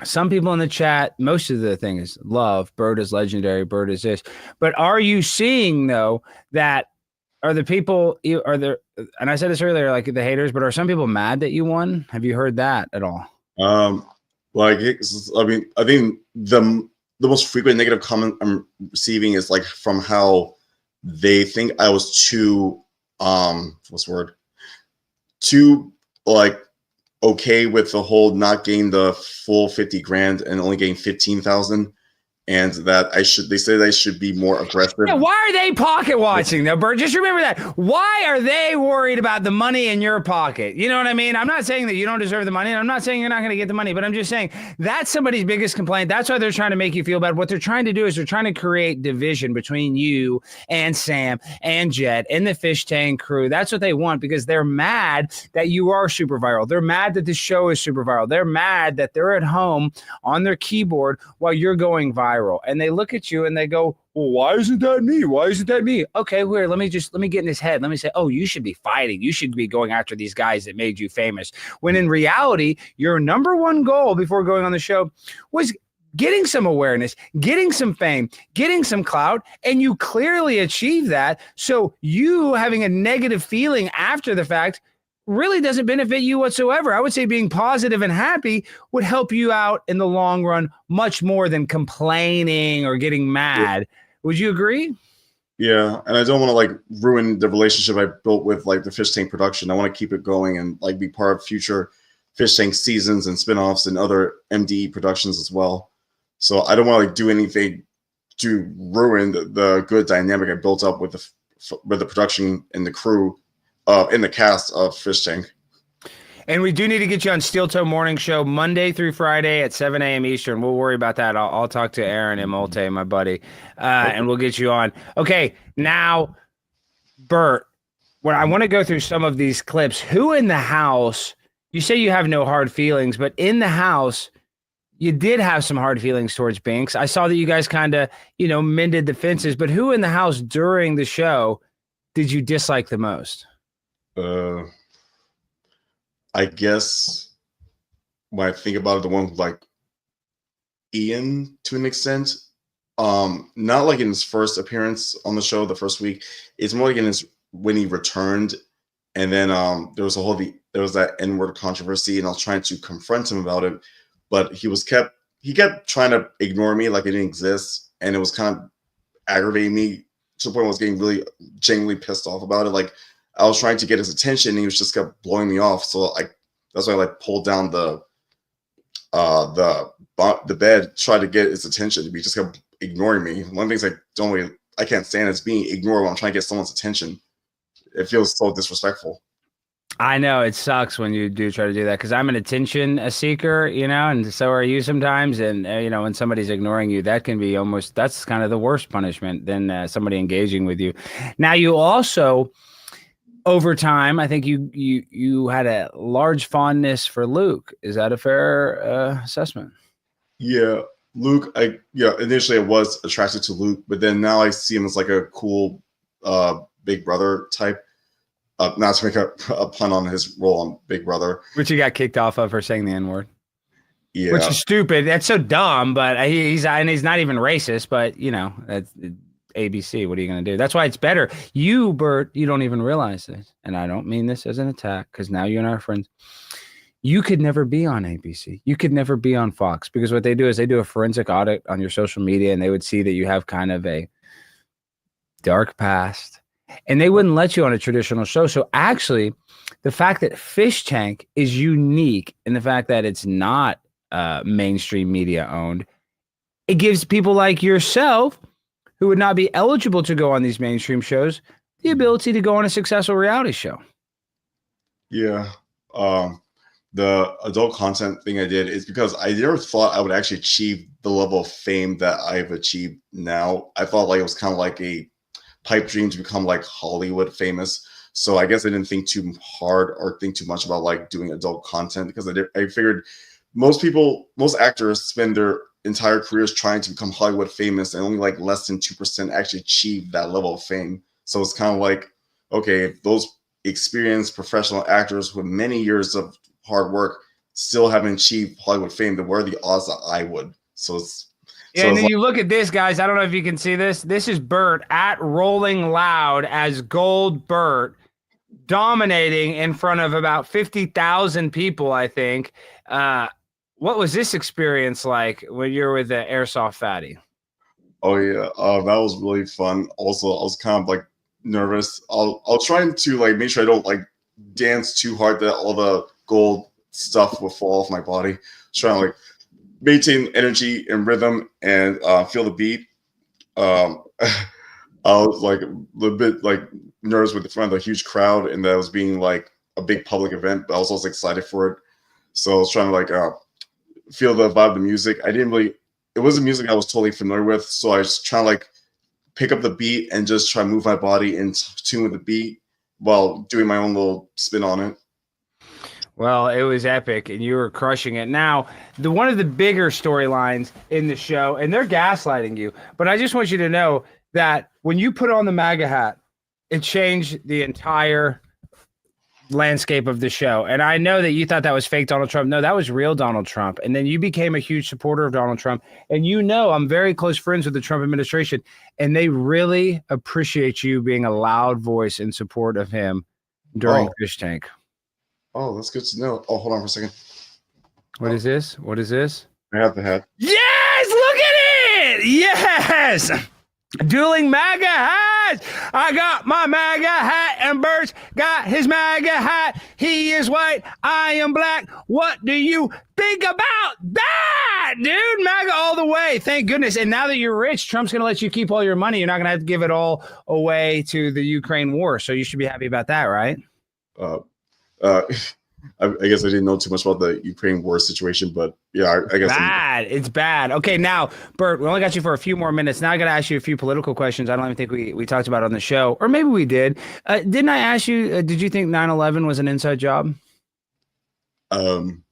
some people in the chat, most of the thing is love. BURT is legendary. BURT is this. But are you seeing, though, that are the people, are there, and I said this earlier, like the haters, but are some people mad that you won? Have you heard that at all? I mean, I think the most frequent negative comment I'm receiving is like from how they think I was too, too like okay with the whole not getting the full 50 grand and only getting 15,000. And that they say I should be more aggressive. Yeah, why are they pocket watching though, BURT? Just remember that. Why are they worried about the money in your pocket? You know what I mean? I'm not saying that you don't deserve the money, and I'm not saying you're not going to get the money, but I'm just saying that's somebody's biggest complaint. That's why they're trying to make you feel bad. What they're trying to do is they're trying to create division between you and Sam and Jet and the Fish Tank crew. That's what they want, because they're mad that you are super viral. They're mad that the show is super viral. They're mad that they're at home on their keyboard while you're going viral. And they look at you and they go, well, why isn't that me? Why isn't that me? Okay, weird. Let me get in his head. Let me say, oh, you should be fighting. You should be going after these guys that made you famous. When in reality, your number one goal before going on the show was getting some awareness, getting some fame, getting some clout, and you clearly achieved that. So you having a negative feeling after the fact really doesn't benefit you whatsoever. I would say being positive and happy would help you out in the long run much more than complaining or getting mad. Would you agree? Yeah, and I don't want to like ruin the relationship I built with like the Fish Tank production. I want to keep it going and like be part of future Fish Tank seasons and spinoffs and other MDE productions as well. So I don't want to like do anything to ruin the good dynamic I built up with the production and the crew in the cast of Fish Tank. And we do need to get you on Steel Toe Morning Show Monday through Friday at 7 a.m. Eastern. We'll worry about that. I'll talk to Aaron Imolte, my buddy, and we'll get you on. Okay, now, BURT, when I want to go through some of these clips, who in the house, you say you have no hard feelings, but in the house, you did have some hard feelings towards Binks. I saw that you guys kind of, mended the fences, but who in the house during the show did you dislike the most? I guess when I think about it, the one like Ian to an extent, not like in his first appearance on the show the first week. It's more like when he returned, and then there was that N-word controversy, and I was trying to confront him about it, but he kept trying to ignore me like it didn't exist, and it was kind of aggravating me to the point where I was getting really genuinely pissed off about it. Like, I was trying to get his attention, and he was just kept blowing me off. So that's why I like pulled down the bed, tried to get his attention. He just kept ignoring me. One of the things I can't stand is being ignored when I'm trying to get someone's attention. It feels so disrespectful. I know it sucks when you do try to do that, because I'm an attention seeker, and so are you sometimes. And, when somebody's ignoring you, that can be that's kind of the worst punishment than somebody engaging with you. Now, you also, over time, I think you had a large fondness for Luke. Is that a fair assessment? Yeah, Luke. Initially I was attracted to Luke, but then now I see him as like a cool big brother type. Not to make a pun on his role on Big Brother, which he got kicked off of for saying the N-word. Yeah, which is stupid. That's so dumb. But he's not even racist. But that's ABC. What are you going to do? That's why it's better. You, BURT, you don't even realize this, and I don't mean this as an attack, because now you and I are friends. You could never be on ABC. You could never be on Fox, because what they do is they do a forensic audit on your social media, and they would see that you have kind of a dark past, and they wouldn't let you on a traditional show. So actually, the fact that Fish Tank is unique in the fact that it's not mainstream media owned, it gives people like yourself who would not be eligible to go on these mainstream shows the ability to go on a successful reality show. Yeah. The adult content thing I did is because I never thought I would actually achieve the level of fame that I've achieved now. I thought like it was kind of like a pipe dream to become like Hollywood famous. So I guess I didn't think too hard or think too much about like doing adult content because I figured most actors spend their entire careers trying to become Hollywood famous, and only like less than 2% actually achieve that level of fame. So it's kind of like, okay, if those experienced professional actors with many years of hard work still haven't achieved Hollywood fame, then what are the odds that I would? So it's and then you look at this, guys. I don't know if you can see this. This is BURT at Rolling Loud as Gold BURT, dominating in front of about 50,000 people, I think. What was this experience like when you were with the Airsoft Fatty? Oh yeah, that was really fun. Also, I was kind of like nervous. I'll try to like make sure I don't like dance too hard that all the gold stuff will fall off my body. Trying to like maintain energy and rhythm and feel the beat. I was like a little bit like nervous with the front of a huge crowd, and that was being like a big public event, but I was also excited for it. So I was trying to like feel the vibe of the music. It wasn't music I was totally familiar with, so I was trying to like pick up the beat and just try to move my body in tune with the beat while doing my own little spin on it. Well, it was epic, and you were crushing it. Now, one of the bigger storylines in the show, and they're gaslighting you, but I just want you to know that when you put on the MAGA hat, it changed the entire landscape of the show. And I know that you thought that was fake Donald Trump. No, that was real Donald Trump. And then you became a huge supporter of Donald Trump. And I'm very close friends with the Trump administration, and they really appreciate you being a loud voice in support of him during Fish Tank. Oh, that's good to know. Oh, hold on for a second. What is this? What is this? I have the hat. Yes, look at it. Yes. Dueling MAGA hats. I got my MAGA hat, and Bert's got his MAGA hat. He is white. I am black. What do you think about that, dude? MAGA all the way. Thank goodness. And now that you're rich, Trump's going to let you keep all your money. You're not going to have to give it all away to the Ukraine war. So you should be happy about that, right? I guess I didn't know too much about the Ukraine war situation, but yeah, I guess it's bad. Okay, now, Bert, we only got you for a few more minutes. Now I got to ask you a few political questions. I don't even think we talked about on the show, or maybe we did. Didn't I ask you? Did you think 9/11 was an inside job? From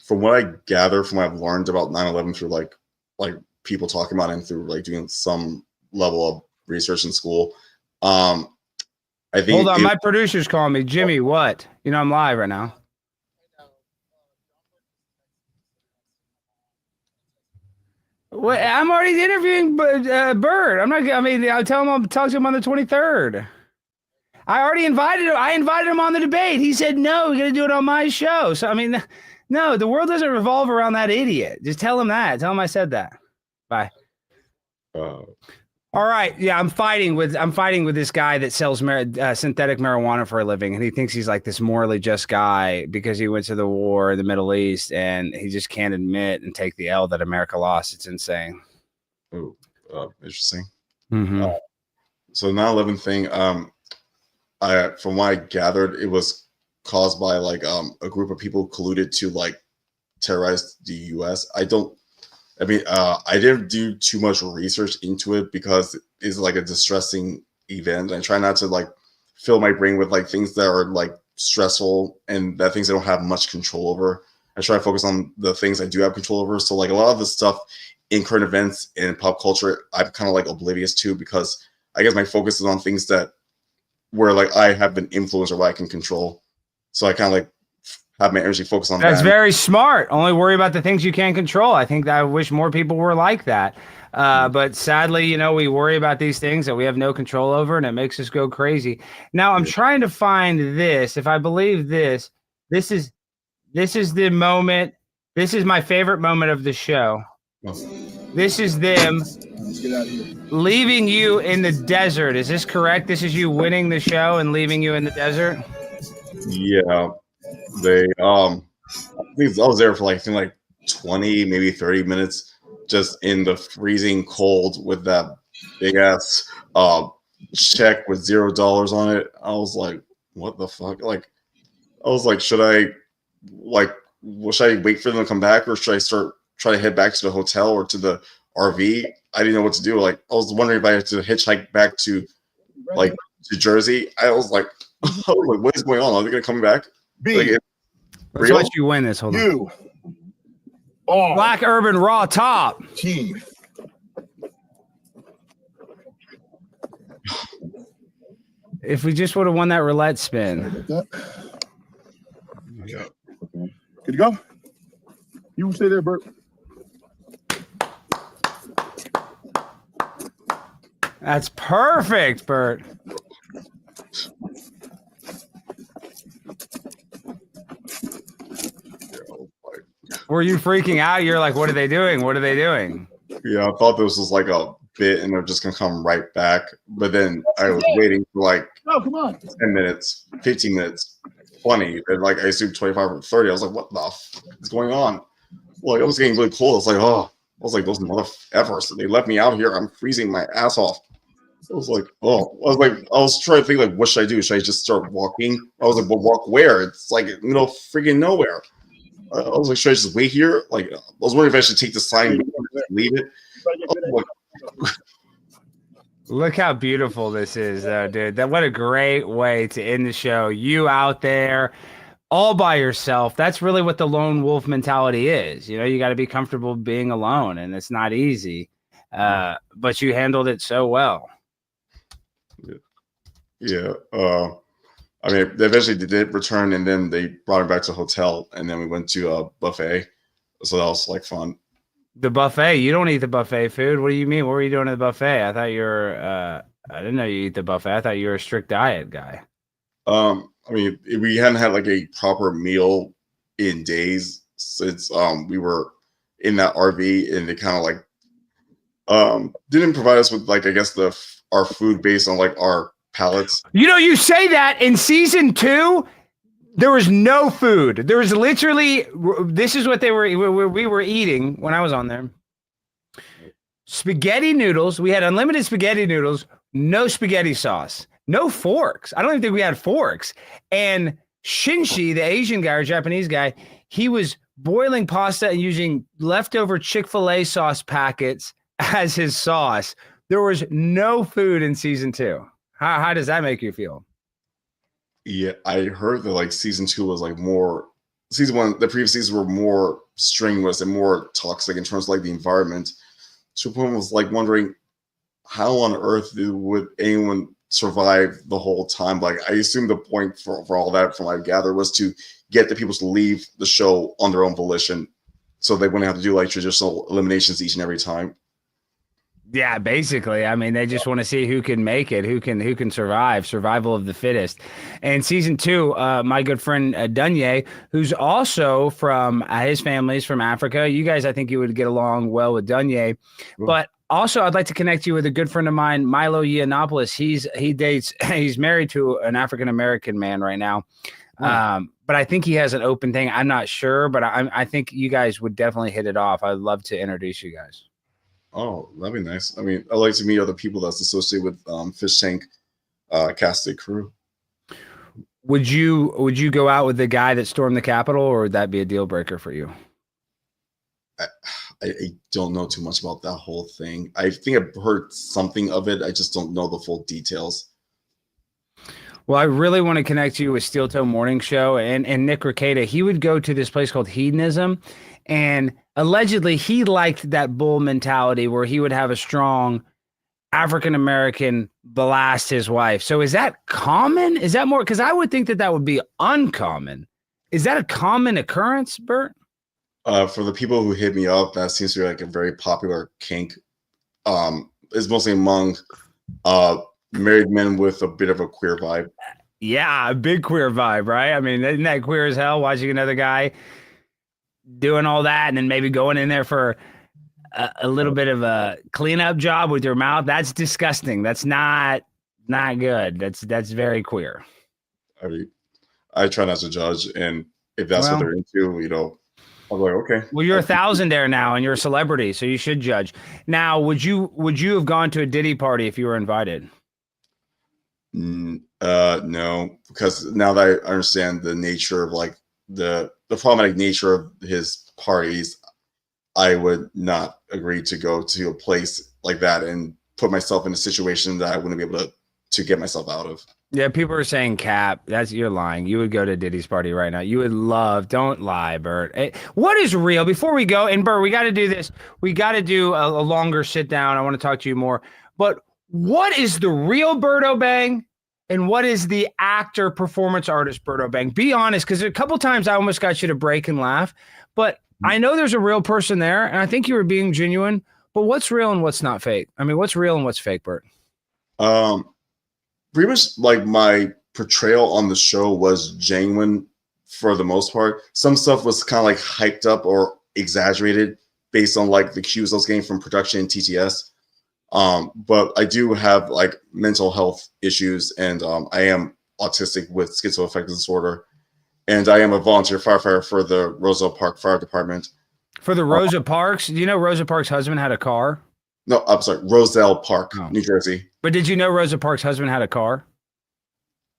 what I gather, from what I've learned about 9/11 through like people talking about it and through like doing some level of research in school, I think. Hold on, my producer's calling me. Jimmy, what? You know I'm live right now. Well, I'm already interviewing Bert. I'll tell him I'll talk to him on the 23rd. I already invited him. I invited him on the debate. He said, no, we're going to do it on my show. So, I mean, no, the world doesn't revolve around that idiot. Just tell him that. Tell him I said that. Bye. All right. Yeah, I'm fighting with this guy that sells synthetic marijuana for a living, and he thinks he's like this morally just guy because he went to the war in the Middle East, and he just can't admit and take the L that America lost. It's insane. Oh, interesting. Mm-hmm. So 9/11 thing, from what I gathered, it was caused by like a group of people colluded to like terrorize the U.S. I didn't do too much research into it because it's like a distressing event. I try not to like fill my brain with like things that are like stressful and that things I don't have much control over. I try to focus on the things I do have control over. So like a lot of the stuff in current events and pop culture, I'm kind of like oblivious to because I guess my focus is on things that where like I have been influenced or what I can control. So I kind of like have my energy focused on that. That's very smart. Only worry about the things you can't control. I think that I wish more people were like that. But sadly, we worry about these things that we have no control over, and it makes us go crazy. Now I'm trying to find this. If I believe this is the moment. This is my favorite moment of the show. This is them Let's get out of here. leaving you in the desert. Is this correct? This is you winning the show and leaving you in the desert? Yeah, they I think I was there for like I think like 20, maybe 30 minutes, just in the freezing cold with that big ass check with $0 on it. I was like, what the fuck? Like, I was like, should I wait for them to come back, or should I try to head back to the hotel or to the RV? I didn't know what to do. Like, I was wondering if I had to hitchhike back to Jersey. I was like, what is going on? Are they gonna come back? B, Like, Let's watch you win this. Hold on. you are Black Urban Raw top. team. If we just would have won that roulette spin. Okay. Good to go. You stay there, Bert. That's perfect, Bert. Were you freaking out? You're like, what are they doing? What are they doing? Yeah, I thought this was like a bit and they're just gonna come right back. But then I was waiting for like Oh, come on. 10 minutes, 15 minutes, 20, and like I assumed 25 or 30. I was like, what the fuck is going on? Like, I was getting really cold. I was like, oh, I was like, those motherfuckers. They left me out here. I'm freezing my ass off. I was like, oh, I was trying to think, like, what should I do? Should I just start walking? I was like, well, walk where? It's like, freaking nowhere. I was like, should I just wait here? Like, I was wondering if I should take the sign and leave it. Look how beautiful this is, though, dude. What a great way to end the show. You out there all by yourself. That's really what the lone wolf mentality is. You got to be comfortable being alone, and it's not easy. But you handled it so well. Yeah. I mean, they eventually did return, and then they brought him back to the hotel, and then we went to a buffet. So that was like fun. The buffet? You don't eat the buffet food. What do you mean? What were you doing at the buffet? I thought you were. I didn't know you eat the buffet. I thought you were a strict diet guy. I mean, we hadn't had like a proper meal in days since we were in that RV, and they kind of like didn't provide us with like I guess our food based on like our palates. You say that in season 2, there was no food. There was literally, this is what we were eating when I was on there. Spaghetti noodles. We had unlimited spaghetti noodles, no spaghetti sauce, no forks. I don't even think we had forks. And Shinshi, the Asian guy or Japanese guy, he was boiling pasta and using leftover Chick-fil-A sauce packets as his sauce. There was no food in season 2. How does that make you feel? Yeah, I heard that like season 2 was like more. Season 1, the previous seasons were more strenuous and more toxic in terms of like the environment. So one was like wondering how on earth would anyone survive the whole time? Like I assume the point for all that, from what I gather, was to get the people to leave the show on their own volition, so they wouldn't have to do like traditional eliminations each and every time. Yeah, basically. I mean, they just want to see who can make it, who can survive, survival of the fittest. And season 2, my good friend Dunye, who's also from his family's from Africa. You guys, I think you would get along well with Dunye. But also, I'd like to connect you with a good friend of mine, Milo Yiannopoulos. He's married to an African American man right now. But I think he has an open thing. I'm not sure, but I think you guys would definitely hit it off. I'd love to introduce you guys. Oh, that'd be nice. I mean, I like to meet other people that's associated with Fish Tank casted crew. Would you go out with the guy that stormed the Capitol, or would that be a deal breaker for you? I don't know too much about that whole thing. I think I've heard something of it. I just don't know the full details. Well, I really want to connect you with Steel Toe Morning Show and Nick Rekieta. He would go to this place called Hedonism, and allegedly he liked that bull mentality where he would have a strong African-American blast his wife. So is that common? Is that more? Because I would think that would be uncommon. Is that a common occurrence, Bert? For the people who hit me up, that seems to be like a very popular kink. It's mostly among married men with a bit of a queer vibe. Yeah, a big queer vibe, right? I mean, isn't that queer as hell, watching another guy doing all that and then maybe going in there for a little bit of a cleanup job with your mouth. That's disgusting. That's not good. That's very queer. I mean, I try not to judge, and if that's what they're into, you know, I'm like, okay. Well, you're a thousandaire now, and you're a celebrity, so you should judge. Now, would you have gone to a Diddy party if you were invited? No, because now that I understand the nature of like the problematic nature of his parties, I would not agree to go to a place like that and put myself in a situation that I wouldn't be able to get myself out of. Yeah, people are saying cap. You're lying. You would go to Diddy's party right now. You would love. Don't lie, Bert. What is real? Before we go, and Bert, we got to do this. We got to do a longer sit down. I want to talk to you more. But what is the real Bert Obeng, and what is the actor, performance artist Bert Obeng? Be honest, because a couple times I almost got you to break and laugh. But I know there's a real person there, and I think you were being genuine. But what's real and what's not fake? I mean, what's real and what's fake, Bert? Pretty much like my portrayal on the show was genuine for the most part. Some stuff was kind of like hyped up or exaggerated based on like the cues I was getting from production and TTS. But I do have like mental health issues, and I am autistic with schizoaffective disorder, and I am a volunteer firefighter for the Rosa Park Fire Department. For the Rosa Parks? Do you know Rosa Parks' husband had a car? No, I'm sorry, Roselle Park, New Jersey. But did you know Rosa Parks' husband had a car?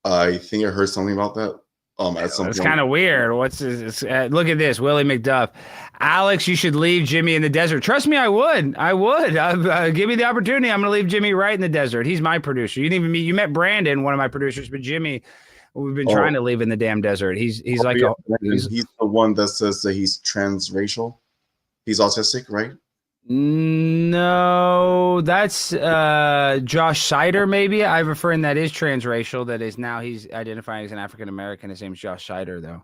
I think I heard something about that. At some It's point. kind of weird. What's this? Look at this, Willie McDuff. Alex, you should leave Jimmy in the desert. Trust me, I would. Give me the opportunity. I'm going to leave Jimmy right in the desert. He's my producer. You didn't even meet. You met Brandon, one of my producers, but Jimmy, we've been trying to leave in the damn desert. He's he's the one that says that he's transracial. He's autistic, right? No, that's Josh Sider, maybe. I have a friend that is transracial that is now he's identifying as an African American. His name's Josh Sider, though.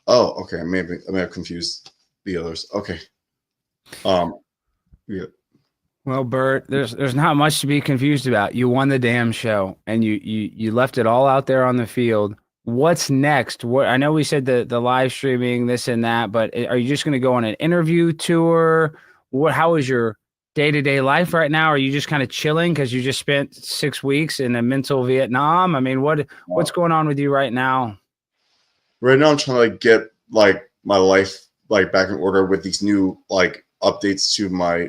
Oh, okay. I may have confused the others. Okay. Yeah. Well, Bert, there's not much to be confused about. You won the damn show, and you left it all out there on the field. What's next? What I know we said the live streaming, this and that, but are you just going to go on an interview tour? How is your day-to-day life right now? Are you just kind of chilling because you just spent 6 weeks in a mental Vietnam? I mean, what's going on with you right now? Right now, I'm trying to like get like my life like back in order with these new like updates to my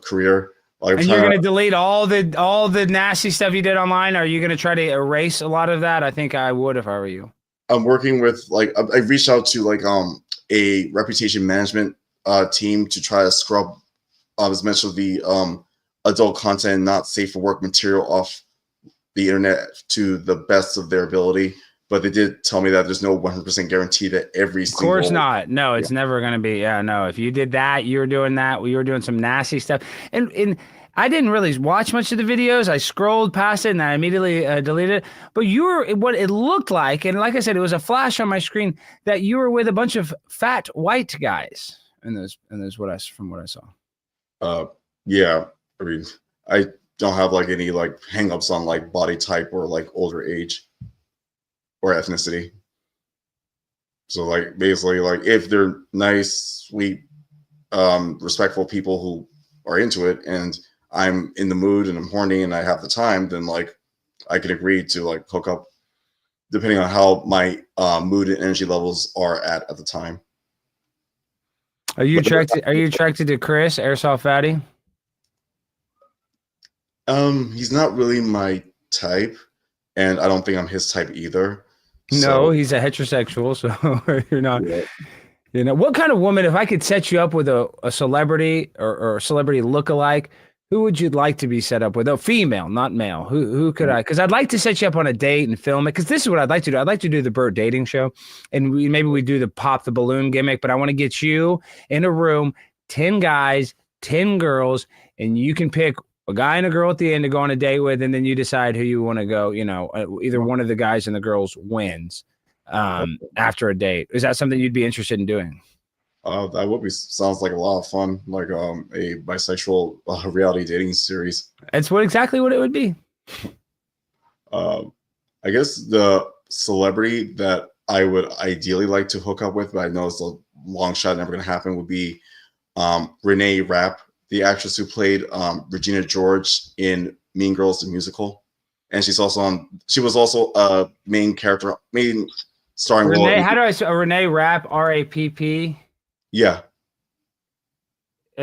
career. Like, and you're going to delete all the nasty stuff you did online? Are you going to try to erase a lot of that? I think I would if I were you. I'm working with like I reached out to like a reputation management team to try to scrub as much of the adult content, not safe for work material off the internet to the best of their ability. But they did tell me that there's no 100% guarantee that every single... Of course not. No, it's never going to be. Yeah, no. If you did that, you were doing that. You were doing some nasty stuff. And I didn't really watch much of the videos. I scrolled past it and I immediately deleted it. But you were, what it looked like, and like I said, it was a flash on my screen, that you were with a bunch of fat white guys. And those from what I saw. Yeah. I mean, I don't have like any like hangups on like body type or like older age or ethnicity. So like basically like if they're nice, sweet, respectful people who are into it and I'm in the mood and I'm horny and I have the time, then like I can agree to like hook up depending on how my mood and energy levels are at the time. Are you attracted to Chris, Airsoft Fatty? He's not really my type, and I don't think I'm his type either. No, he's a heterosexual, so you're not. Yeah. You know, what kind of woman, if I could set you up with a celebrity or a celebrity lookalike, who would you like to be set up with? Oh, female, not male. Who could I? Because I'd like to set you up on a date and film it. Because this is what I'd like to do. I'd like to do the BURT dating show, and maybe we do the pop the balloon gimmick. But I want to get you in a room, 10 guys, 10 girls, and you can pick a guy and a girl at the end to go on a date with, and then you decide who you want to go. You know, either one of the guys and the girls wins after a date. Is that something you'd be interested in doing? That would be, sounds like a lot of fun, like a bisexual reality dating series. That's exactly what it would be. I guess the celebrity that I would ideally like to hook up with, but I know it's a long shot, never going to happen, would be Renee Rapp. the actress who played Regina George in Mean Girls the musical, and she was also a main starring role. Renee, how do I say Renee Rapp? RAPP. Yeah.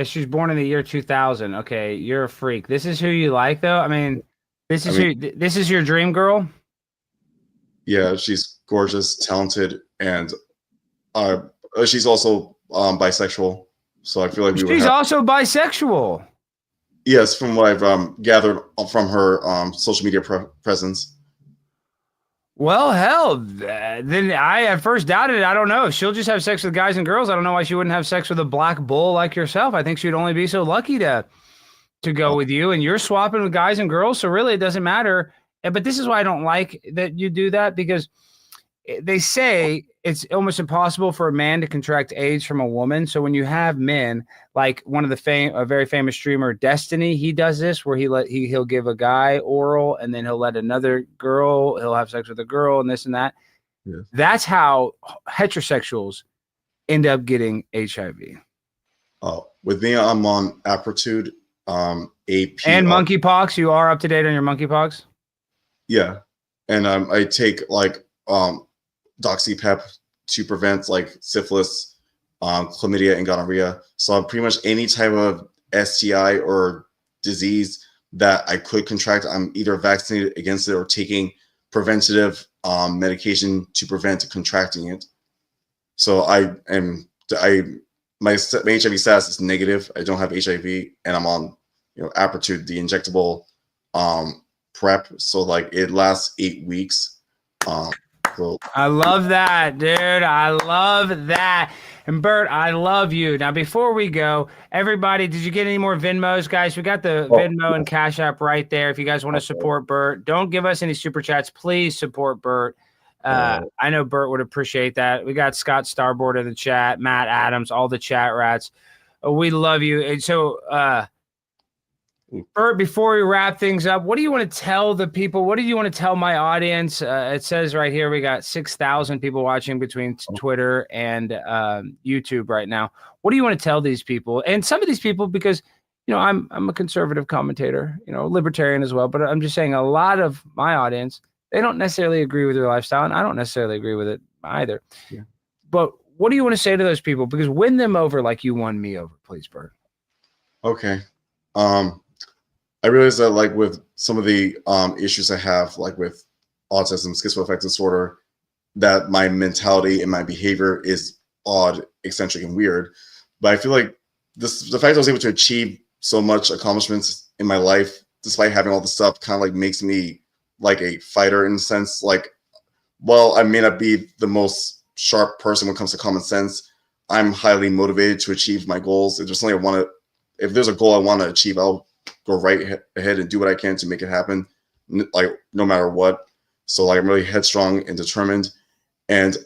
She was born in the year 2000. Okay, you're a freak. This is who you like, though. I mean, this is your dream girl. Yeah, she's gorgeous, talented, and she's also bisexual. So I feel like she's also bisexual. Yes, from what I've gathered from her social media presence. Well, hell, then I at first doubted it. I don't know if she'll just have sex with guys and girls. I don't know why she wouldn't have sex with a black bull like yourself. I think she'd only be so lucky to go with you, and you're swapping with guys and girls. So really, it doesn't matter. But this is why I don't like that you do that, because they say it's almost impossible for a man to contract AIDS from a woman. So when you have men, like one of a very famous streamer, Destiny, he does this where he'll give a guy oral, and then he'll let another girl, he'll have sex with a girl and this and that. Yes. That's how heterosexuals end up getting HIV. With me, I'm on Apertude, AP, and monkeypox. You are up to date on your monkeypox? Yeah, and I take like doxypep to prevent like syphilis, chlamydia, and gonorrhea. So pretty much any type of STI or disease that I could contract, I'm either vaccinated against it or taking preventative medication to prevent contracting it. So my HIV status is negative. I don't have HIV, and I'm on Apertude, the injectable PrEP. So like it lasts 8 weeks. I love that, dude. I love that. And Bert, I love you. Now, before we go, everybody, did you get any more Venmos, guys? We got the Venmo and Cash App right there. If you guys want to support Bert, don't give us any super chats. Please support Bert. I know Bert would appreciate that. We got Scott Starboard in the chat, Matt Adams, all the chat rats. We love you. And so, Bert, before we wrap things up, what do you want to tell the people? What do you want to tell my audience? It says right here we got 6,000 people watching between Twitter and YouTube right now. What do you want to tell these people? And some of these people, because I'm a conservative commentator, libertarian as well. But I'm just saying, a lot of my audience, they don't necessarily agree with your lifestyle, and I don't necessarily agree with it either. Yeah. But what do you want to say to those people? Because win them over like you won me over, please, Bert. Okay. I realize that like with some of the issues I have, like with autism, schizoaffective disorder, that my mentality and my behavior is odd, eccentric, and weird. But I feel like the fact I was able to achieve so much accomplishments in my life, despite having all this stuff, kind of like makes me like a fighter in a sense. Like, while I may not be the most sharp person when it comes to common sense, I'm highly motivated to achieve my goals. If there's something if there's a goal I want to achieve, I'll go right ahead and do what I can to make it happen, like no matter what. So like I'm really headstrong and determined. And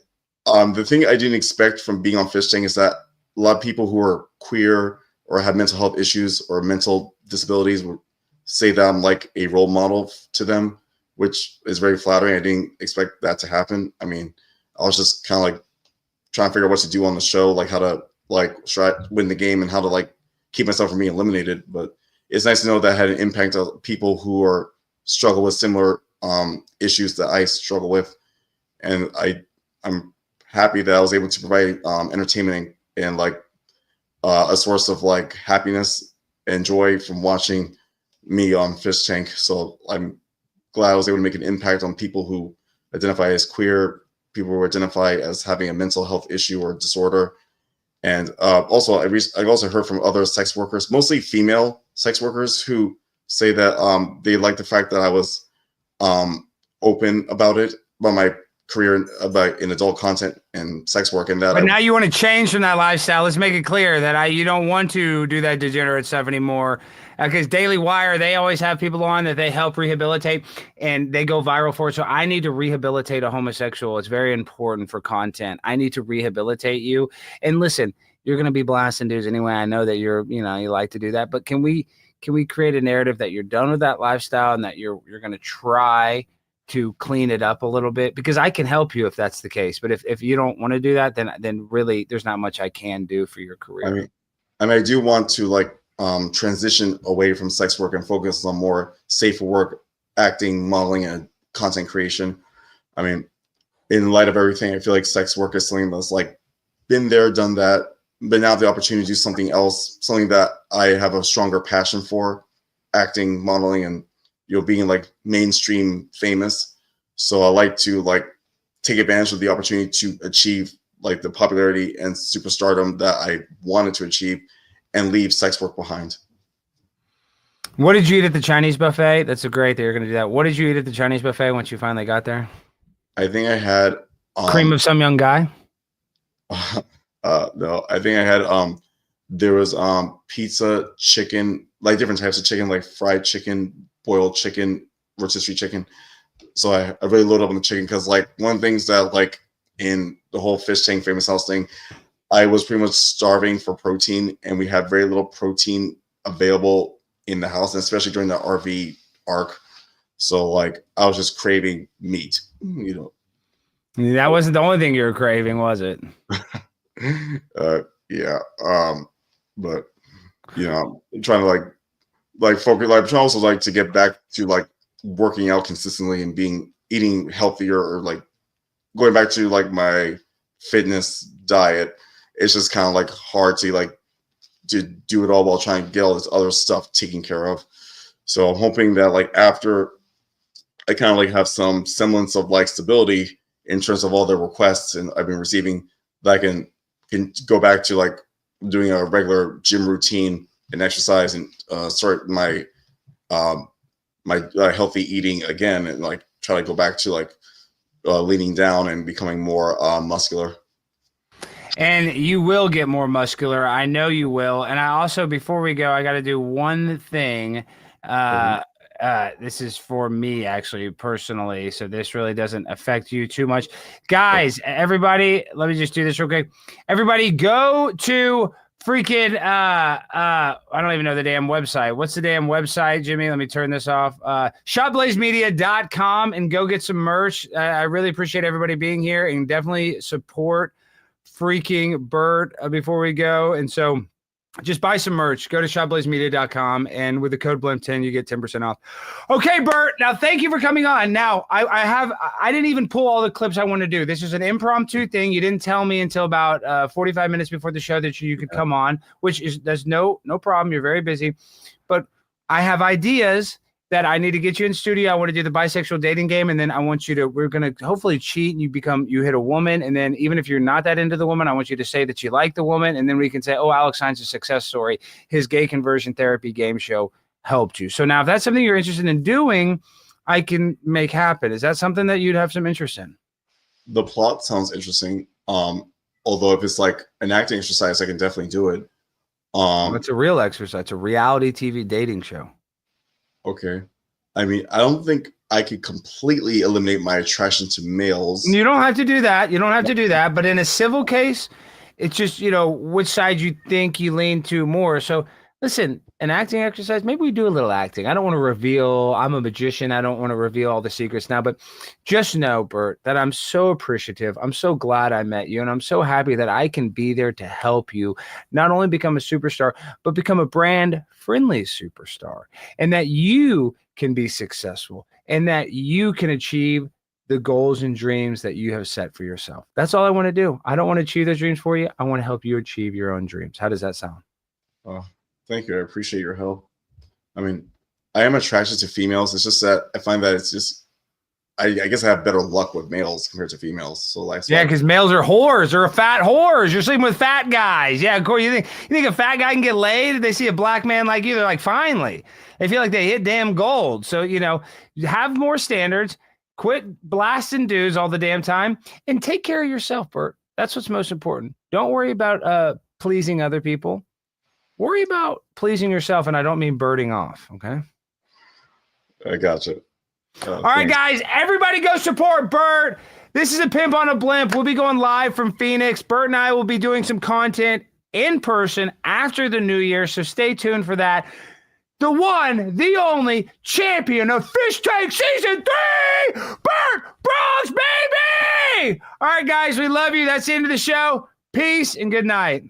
the thing I didn't expect from being on FISHTANK is that a lot of people who are queer or have mental health issues or mental disabilities would say that I'm like a role model to them, which is very flattering. I didn't expect that to happen. I mean, I was just kind of like trying to figure out what to do on the show, like how to like try to win the game and how to like keep myself from being eliminated. But it's nice to know that I had an impact on people who are struggle with similar issues that I struggle with. And I'm happy that I was able to provide entertainment and like a source of like happiness and joy from watching me on FISHTANK. So I'm glad I was able to make an impact on people who identify as queer, people who identify as having a mental health issue or disorder. And also, I also heard from other sex workers, mostly female sex workers, who say that they like the fact that I was open about my career in adult content and sex work, and that. But now you want to change from that lifestyle. Let's make it clear that you don't want to do that degenerate stuff anymore. Because Daily Wire, they always have people on that they help rehabilitate, and they go viral for it. So I need to rehabilitate a homosexual. It's very important for content. I need to rehabilitate you. And listen, you're going to be blasting dudes anyway. I know that you like to do that. But can we create a narrative that you're done with that lifestyle and that you're going to try to clean it up a little bit? Because I can help you if that's the case. But if you don't want to do that, then really there's not much I can do for your career. I mean, I do want to like transition away from sex work and focus on more safer work, acting, modeling, and content creation. I mean, in light of everything, I feel like sex work is something that's like been there, done that, but now the opportunity to do something else, something that I have a stronger passion for, acting, modeling, and being like mainstream famous. So I like to like take advantage of the opportunity to achieve like the popularity and superstardom that I wanted to achieve and leave sex work behind. What did you eat at the Chinese buffet? That's great that you're going to do that. What did you eat at the Chinese buffet once you finally got there? I think I had cream of some young guy. No, I think I had there was pizza, chicken, like different types of chicken, like fried chicken, boiled chicken, rotisserie chicken. So I really loaded up on the chicken because like one of the things that like in the whole fish tank famous house thing, I was pretty much starving for protein, and we had very little protein available in the house, and especially during the RV arc. So like I was just craving meat, you know. That wasn't the only thing you were craving, was it? Yeah. But you know, I'm trying to like focus, like I'm trying also like to get back to like working out consistently and eating healthier, or like going back to like my fitness diet. It's just kind of like hard to like to do it all while trying to get all this other stuff taken care of. So I'm hoping that like after I kind of like have some semblance of like stability in terms of all the requests and I've been receiving, that I can go back to like doing a regular gym routine and exercise and start my healthy eating again, and like try to go back to like leaning down and becoming more muscular. And you will get more muscular. I know you will. And I also, before we go, I got to do one thing. This is for me, actually, personally. So this really doesn't affect you too much. Guys, everybody, let me just do this real quick. Everybody go to freaking, I don't even know the damn website. What's the damn website, Jimmy? Let me turn this off. Shopblazemedia.com and go get some merch. I really appreciate everybody being here, and definitely support freaking BURT before we go. And so just buy some merch. Go to shopblazemedia.com, and with the code BLEM10 you get 10% off. Okay, BURT, now thank you for coming on. Now I didn't even pull all the clips I want to do. This is an impromptu thing. You didn't tell me until about 45 minutes before the show that you could come on, which is there's no problem. You're very busy, but I have ideas that I need to get you in studio. I want to do the bisexual dating game, and then I want you to, we're going to hopefully cheat, and you hit a woman, and then even if you're not that into the woman, I want you to say that you like the woman, and then we can say, oh, Alex Stein's a success story. His gay conversion therapy game show helped you. So now if that's something you're interested in doing, I can make happen. Is that something that you'd have some interest in? The plot sounds interesting. Although if it's like an acting exercise, I can definitely do it. It's a real exercise. It's a reality TV dating show. Okay. I mean, I don't think I could completely eliminate my attraction to males. You don't have to do that. You don't have to do that. But in a civil case, it's just, which side you think you lean to more. So listen, an acting exercise, maybe we do a little acting. I don't want to reveal, I'm a magician. I don't want to reveal all the secrets now, but just know, BURT, that I'm so appreciative. I'm so glad I met you. And I'm so happy that I can be there to help you not only become a superstar, but become a brand friendly superstar, and that you can be successful, and that you can achieve the goals and dreams that you have set for yourself. That's all I want to do. I don't want to achieve those dreams for you. I want to help you achieve your own dreams. How does that sound? Oh, thank you. I appreciate your help. I mean, I am attracted to females. It's just that I find that it's just, I guess I have better luck with males compared to females. So like, yeah, because males are whores. They're fat whores. You're sleeping with fat guys. Yeah, of course. You think a fat guy can get laid? They see a black man like you, they're like, finally. They feel like they hit damn gold. So, have more standards. Quit blasting dudes all the damn time, and take care of yourself, BURT. That's what's most important. Don't worry about pleasing other people. Worry about pleasing yourself, and I don't mean birding off, okay? I gotcha. All right, guys, everybody go support BURT. This is a Pimp on a Blimp. We'll be going live from Phoenix. BURT and I will be doing some content in person after the new year, so stay tuned for that. The one, the only champion of Fish Tank Season 3, BURT Bronx, baby! All right, guys, we love you. That's the end of the show. Peace and good night.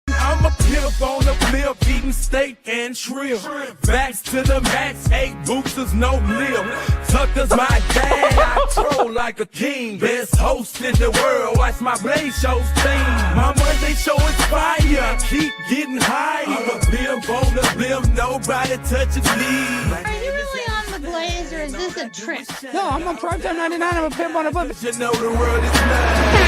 I'm I'm a pimp on the flip, eating steak and shrimp. Backs to the max, 8 boosters, no lip. Tucker's my dad, I troll like a king. Best host in the world, watch my Blaze Show's team. My Monday show is fire, keep getting higher. I'm a pimp on the blimp, nobody touches me. Are you really on the Blaze, or is this a trick? No, I'm on Primetime 99. I'm a pimp on a blimp. You know the world is mine.